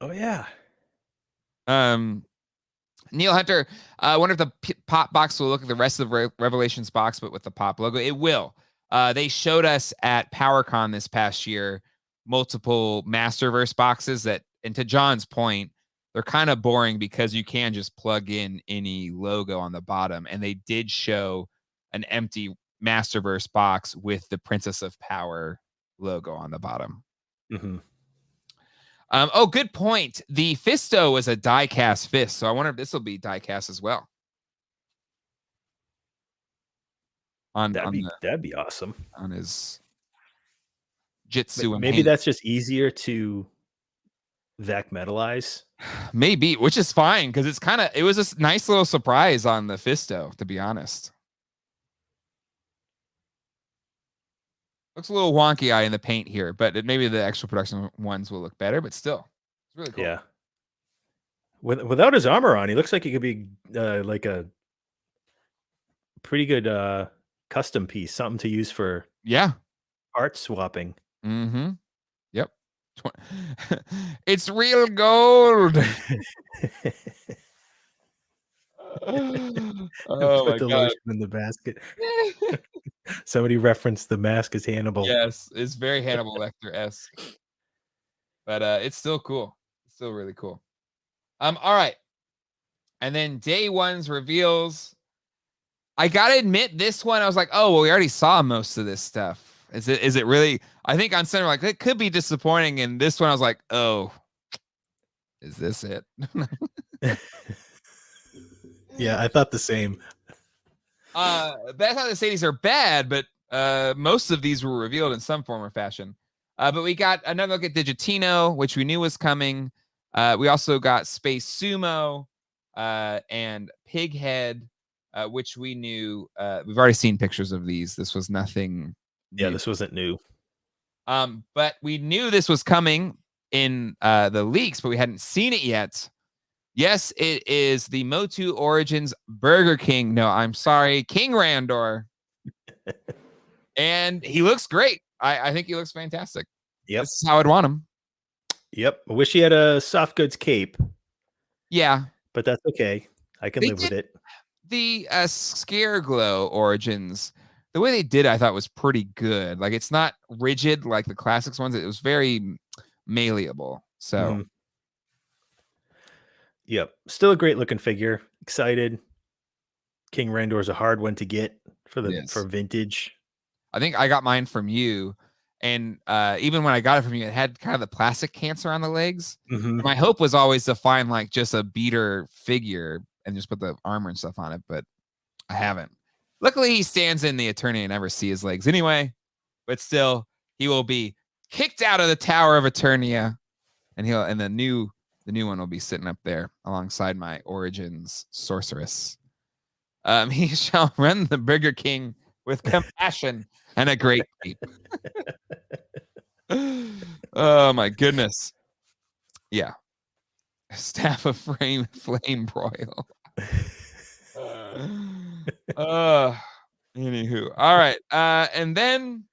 Oh yeah. Neil Hunter, I wonder if the Pop box will look like the rest of the Revelations box, but with the Pop logo. It will. They showed us at PowerCon this past year multiple Masterverse boxes that, and to John's point, they're kind of boring because you can just plug in any logo on the bottom. And they did show an empty Masterverse box with the Princess of Power logo on the bottom. Oh, good point. The Fisto was a die-cast fist, so I wonder if this will be die-cast as well. that'd be awesome on his Jitsu. Maybe that's just easier to vac metalize. Maybe, which is fine because it was a nice little surprise on the Fisto, to be honest. Looks a little wonky eye in the paint here, but maybe the extra production ones will look better, but still, it's really cool. Yeah. Without his armor on, he looks like he could be like a pretty good custom piece, something to use for art swapping. Mm-hmm. Yep. It's real gold. Oh Put the lotion in the basket. Somebody referenced the mask as Hannibal. Yes, it's very Hannibal Lecter-esque. But it's still cool. It's still really cool. All right. And then day one's reveals. I gotta admit, this one I was like, oh well, we already saw most of this stuff. Is it really? I think on center, like, it could be disappointing. And this one I was like, oh, is this it? Yeah, I thought the same. That's not to say these are bad, but most of these were revealed in some form or fashion. But we got another look at Digitino, which we knew was coming. We also got Space Sumo and Pighead, which we knew. We've already seen pictures of these. This was nothing Yeah, new. this wasn't new. But we knew this was coming in the leaks, but we hadn't seen it yet. Yes, it is the MOTU Origins Burger King. No, I'm sorry, King Randor. And he looks great. I think he looks fantastic. Yep. This is how I'd want him. Yep. I wish he had a soft goods cape. Yeah. But that's okay. I can live with it. The Scare Glow Origins, the way they did it, I thought was pretty good. Like, it's not rigid like the classics ones. It was very malleable. So Yep. Still a great looking figure. Excited. King Randor is a hard one to get for vintage. I think I got mine from you. And even when I got it from you, it had kind of the plastic cancer on the legs. Mm-hmm. My hope was always to find like just a beater figure and just put the armor and stuff on it, but I haven't. Luckily, he stands in the Eternity and never see his legs anyway. But still, he will be kicked out of the Tower of Eternia, and the new one will be sitting up there alongside my Origins Sorceress. He shall run the Burger King with compassion and a great cape. Oh my goodness. Yeah. Staff of Flame Broil. Anywho. All right. And then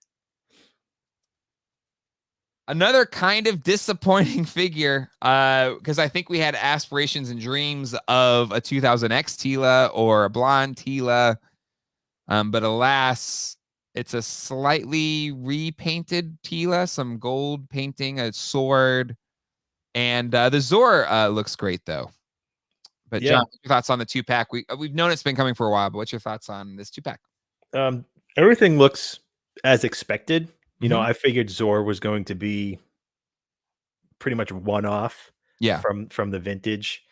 another kind of disappointing figure, because I think we had aspirations and dreams of a 2000X Tila or a blonde Tila. But alas, it's a slightly repainted Tila, some gold painting, a sword. And the Zor looks great, though. But John, what's your thoughts on the 2-pack? We've known it's been coming for a while, but what's your thoughts on this 2-pack? Everything looks as expected. You know, I figured Zor was going to be pretty much one-off from the vintage.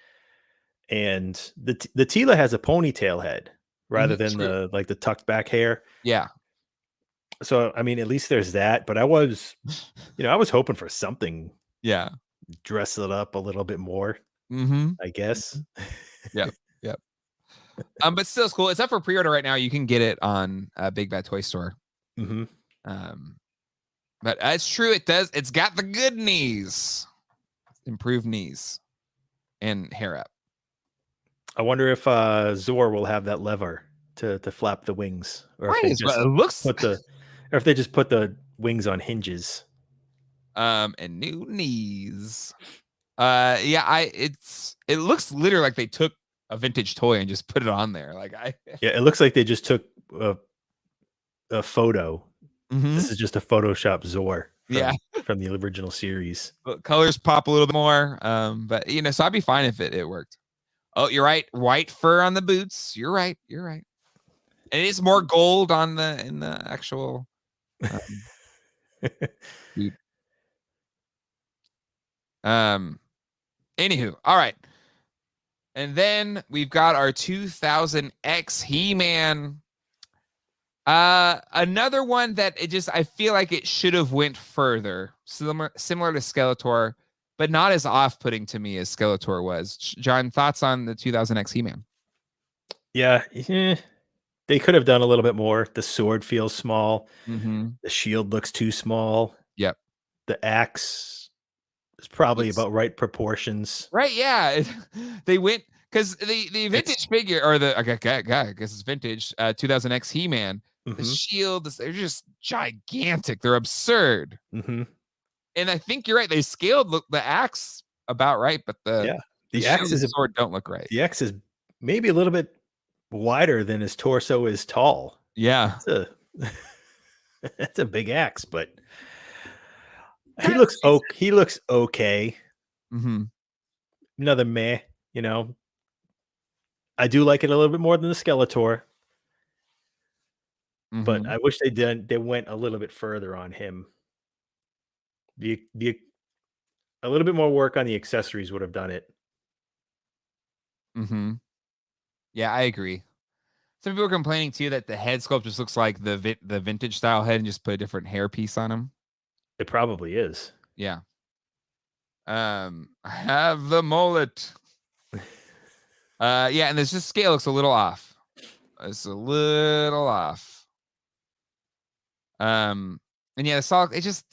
And the Tila has a ponytail head rather than the tucked back hair. Yeah. So, I mean, at least there's that. But I was hoping for something. Yeah. Dress it up a little bit more, I guess. Yep. But still, it's cool. It's up for pre-order right now. You can get it on Big Bad Toy Store. But it's true. It's got the good knees, improved knees, and hair up. I wonder if Zor will have that lever to flap the wings, or if they just put the wings on hinges. And new knees. It looks literally like they took a vintage toy and just put it on there. It looks like they just took a photo. This is just a Photoshop Zor from the original series. Colors pop a little bit more, but so I'd be fine if it worked. Oh, you're right. White fur on the boots. You're right. And it is more gold in the actual boot. Anywho, all right. And then we've got our 2000X He-Man Another one that I feel like it should have went further, similar to Skeletor, but not as off-putting to me as Skeletor was. John, thoughts on the 2000X He-Man? Yeah, they could have done a little bit more. The sword feels small. Mm-hmm. The shield looks too small. Yep. The axe is probably about right proportions. Right, yeah. They went because the vintage figure, or the I guess it's vintage 2000X He-Man. The shields, they're just gigantic. They're absurd. Mm-hmm. And I think you're right. They scaled the axe about right, but the axe and sword don't look right. The axe is maybe a little bit wider than his torso is tall. Yeah. That's a big axe, but he looks okay. Mm-hmm. Another meh, you know. I do like it a little bit more than the Skeletor. Mm-hmm. But I wish they went a little bit further on him. A little bit more work on the accessories would have done it. Mm-hmm. Yeah, I agree. Some people are complaining too that the head sculpt just looks like the vintage style head and just put a different hair piece on him. It probably is. Yeah. I have the mullet. Yeah, and this just scale looks a little off. It's a little off. And yeah, the solid, it just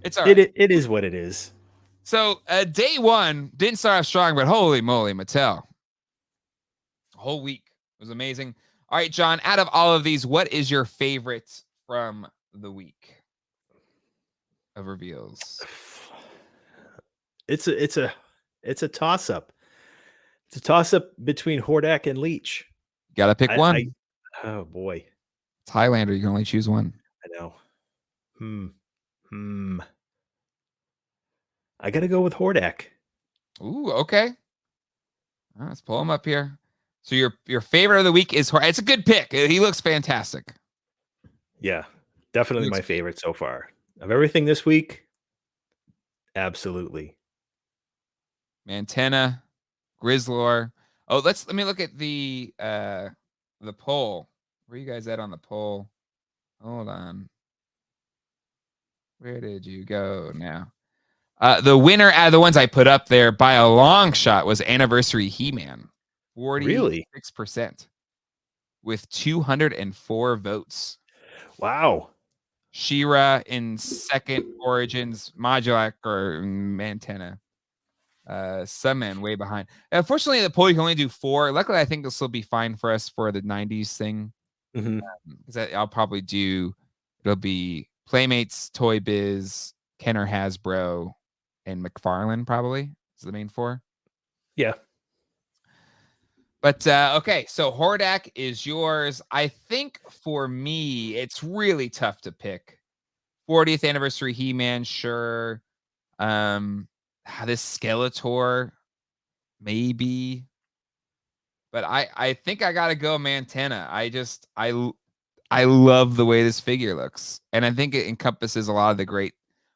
it's all right. It is what it is. So day one didn't start off strong, but holy moly, Mattel. A whole week was amazing. All right, John, out of all of these, what is your favorite from the week of reveals? It's a toss-up. It's a toss-up between Hordak and Leech. Gotta pick one. Oh boy. It's Highlander, you can only choose one. I know. I gotta go with Hordak. Ooh, okay. Let's pull him up here. So your favorite of the week is Hordak. It's a good pick. He looks fantastic. Yeah, definitely my favorite so far. Of everything this week, absolutely. Mantena, Grizzlor. Oh, let me look at the poll. Where are you guys at on the poll? Hold on. Where did you go now? The winner out of the ones I put up there by a long shot was Anniversary He-Man. 46%. With 204 votes. Wow. She-Ra in second, Origins, Modulok or Mantena. Sunman way behind. Unfortunately, the poll you can only do 4. Luckily, I think this will be fine for us for the 90s thing. Because I'll probably it'll be Playmates, Toy Biz, Kenner Hasbro, and McFarlane probably is the main 4. Yeah. But okay, so Hordak is yours. I think for me, it's really tough to pick. 40th Anniversary He-Man, sure. This Skeletor, maybe. But I think I gotta go Mantena. I love the way this figure looks, and I think it encompasses a lot of the great.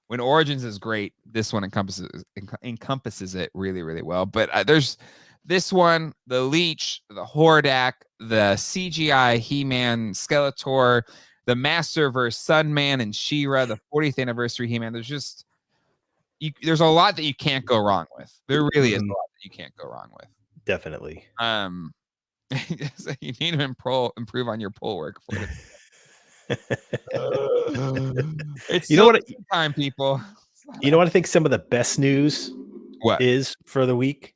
When Origins is great, this one encompasses it really, really well. But there's this one, the Leech, the Hordak, the CGI He-Man Skeletor, the Masterverse Sunman and She-Ra, the 40th Anniversary He-Man. There's a lot that you can't go wrong with. There really is a lot that you can't go wrong with. Definitely. You need to improve on your poll work for it. It's time, people. You know what I think some of the best news is for the week?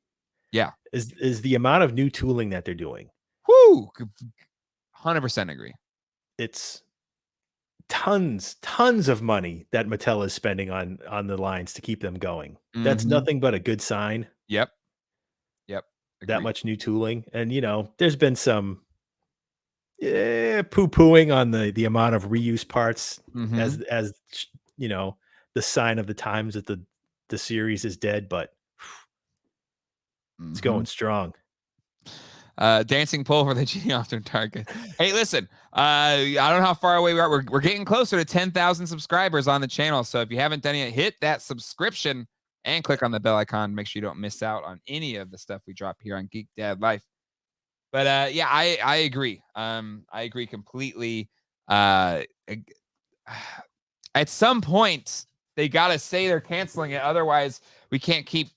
Yeah. Is the amount of new tooling that they're doing. Whoo! 100% agree. It's tons of money that Mattel is spending on the lines to keep them going. That's nothing but a good sign. Yep. Agreed. That much new tooling. And there's been some poo-pooing on the amount of reuse parts as the sign of the times that the series is dead, but it's going strong. Dancing pole for the Genealogy target. Hey, listen, I don't know how far away we are. We're getting closer to 10,000 subscribers on the channel. So if you haven't done it yet, hit that subscription and click on the bell icon. Make sure you don't miss out on any of the stuff we drop here on Geek Dad Life. But yeah, I agree. I agree completely. At some point, they gotta say they're canceling it. Otherwise, we can't keep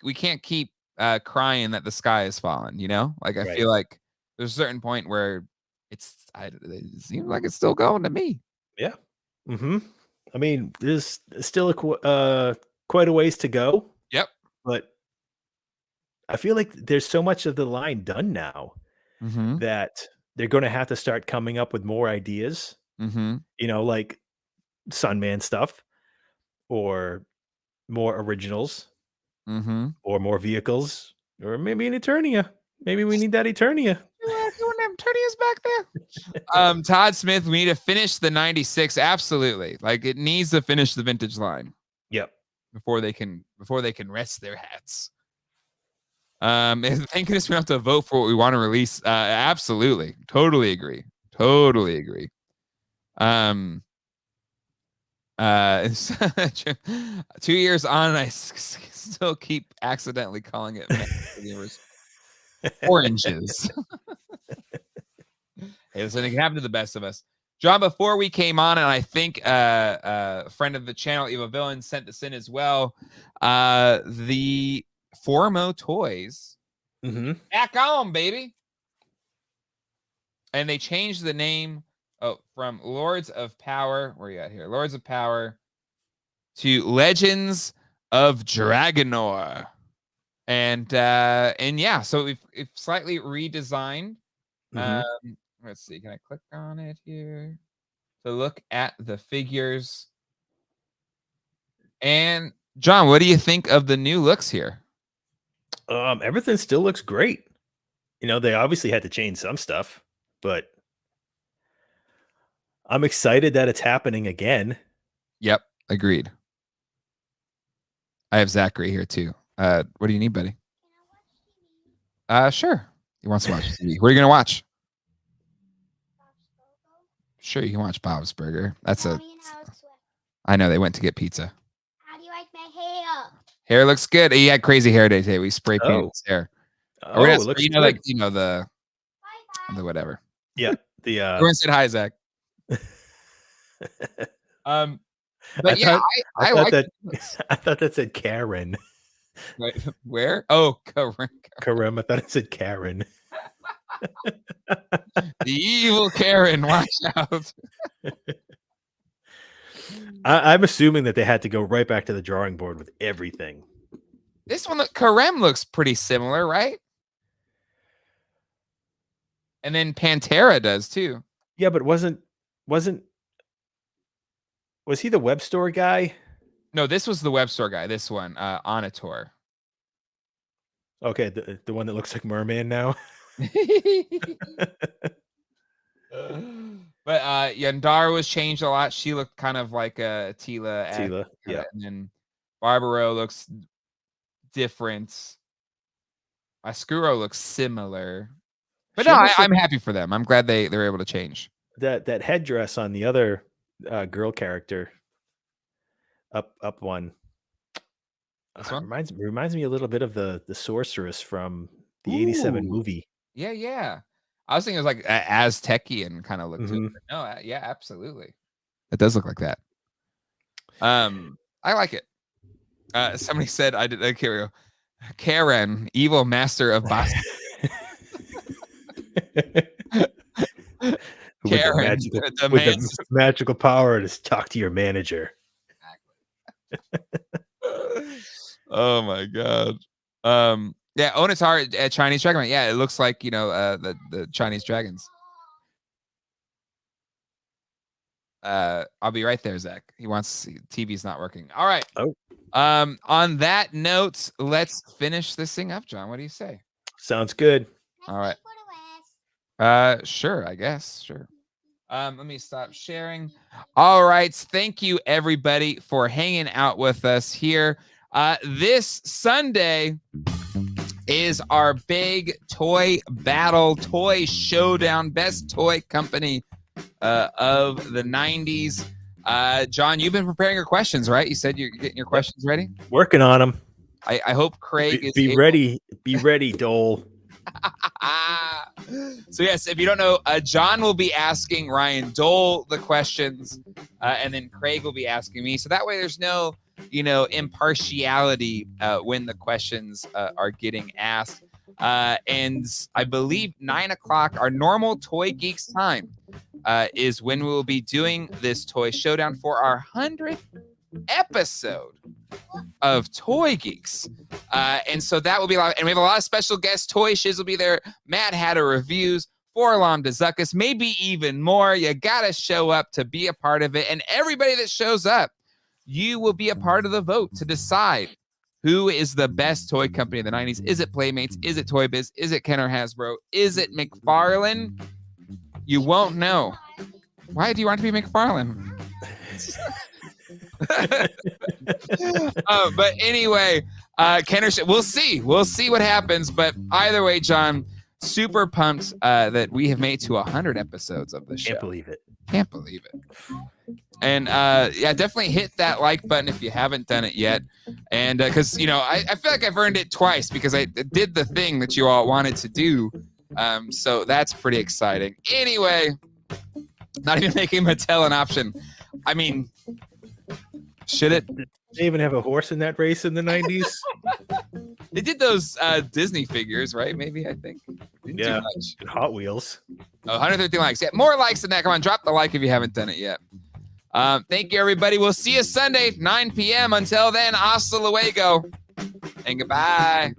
crying that the sky is falling. You know, like I feel like there's a certain point where it seems like it's still going to me. Yeah. I mean, there's still quite a ways to go. Yep. But I feel like there's so much of the line done now that they're going to have to start coming up with more ideas. You know, like Sunman stuff, or more originals, or more vehicles, or maybe an Eternia. Maybe we need that Eternia. You want to have Eternia's back there? Todd Smith, we need to finish the 96. Absolutely. Like it needs to finish the vintage line. Yep. Before they can rest their hats. Thank goodness we don't have to vote for what we want to release. Absolutely. Totally agree. 2 years on, I still keep accidentally calling it oranges. Hey, listen, it can happen to the best of us. John, before we came on, and I think a friend of the channel, Evil Villain, sent this in as well. The Formo toys back on, baby. And they changed the name from Lords of Power. Where are you at here? Lords of Power to Legends of Dragonor. And yeah, so we've slightly redesigned. Let's see. Can I click on it here to look at the figures? And John, what do you think of the new looks here? Everything still looks great. You know, they obviously had to change some stuff, but I'm excited that it's happening again. Yep, agreed. I have Zachary here too. What do you need, buddy? Sure. He wants to watch TV. What are you gonna watch? Sure, you can watch Bob's Burger. I know they went to get pizza. How do you like my hair? Hair looks good. He had crazy hair day today. We spray painted his hair. Oh, it looks you know, like the whatever. Yeah. The everyone said hi, Zach. But I like that. I thought that said Karen. Wait, where? Oh, Karen. I thought it said Karen. The evil Karen, watch out. I'm assuming that they had to go right back to the drawing board with everything. This one, Karem looks pretty similar, right? And then Pantera does too. Yeah, but was he the web store guy? No, this was the web store guy. This one, Onator. Okay, the one that looks like Merman now. But Yandara was changed a lot. She looked kind of like a Tila. Tila, yeah. And then Barbaro looks different. Skuro looks similar. But no, I'm happy for them. I'm glad they're able to change. That headdress on the other girl character up one. This one? Reminds me a little bit of the sorceress from the 87 movie. Yeah. I was thinking it was like Aztecian kind of look to it. No, yeah, absolutely. It does look like that. I like it. Somebody said I did. Okay, we go. Karen, evil master of Boston. Karen, with the magical power to talk to your manager. Oh my god. Yeah, Onatar at Chinese Dragon. Yeah, it looks like, you know, the Chinese dragons. I'll be right there, Zach. He wants TV's not working. All right. Oh. On that note, let's finish this thing up, John. What do you say? Sounds good. All right. Sure, I guess. Sure. Let me stop sharing. All right. Thank you, everybody, for hanging out with us here. This Sunday is our big toy battle, toy showdown, best toy company of the 90s. John, you've been preparing your questions, right? You said you're getting your questions ready? Working on them. I hope Craig is be ready. Be ready, Dole. So yes, if you don't know, John will be asking Ryan Dole the questions, and then Craig will be asking me. So that way there's no, impartiality when the questions are getting asked. And I believe 9 o'clock, our normal Toy Geeks time, is when we will be doing this toy showdown for our 100th episode of Toy Geeks. And so that will be a lot. And we have a lot of special guests. Toy Shiz will be there. Mad Hatter reviews. Forlam Dezuckus, maybe even more. You got to show up to be a part of it. And everybody that shows up, you will be a part of the vote to decide who is the best toy company of the 90s. Is it Playmates? Is it Toy Biz? Is it Kenner Hasbro? Is it McFarlane? You won't know. Why do you want to be McFarlane? But anyway, Kenner, we'll see. We'll see what happens. But either way, John, super pumped that we have made to 100 episodes of the show. Can't believe it. Can't believe it. And yeah, definitely hit that like button if you haven't done it yet. And because, I feel like I've earned it twice because I did the thing that you all wanted to do. So that's pretty exciting. Anyway, not even making Mattel an option. I mean, should it? Did they even have a horse in that race in the 90s? They did those Disney figures, right? Maybe, I think. Didn't Yeah, do much. and Hot Wheels. Oh, 113 likes. Yeah, more likes than that. Come on, drop the like if you haven't done it yet. Thank you, everybody. We'll see you Sunday, 9 p.m. Until then, hasta luego, and goodbye.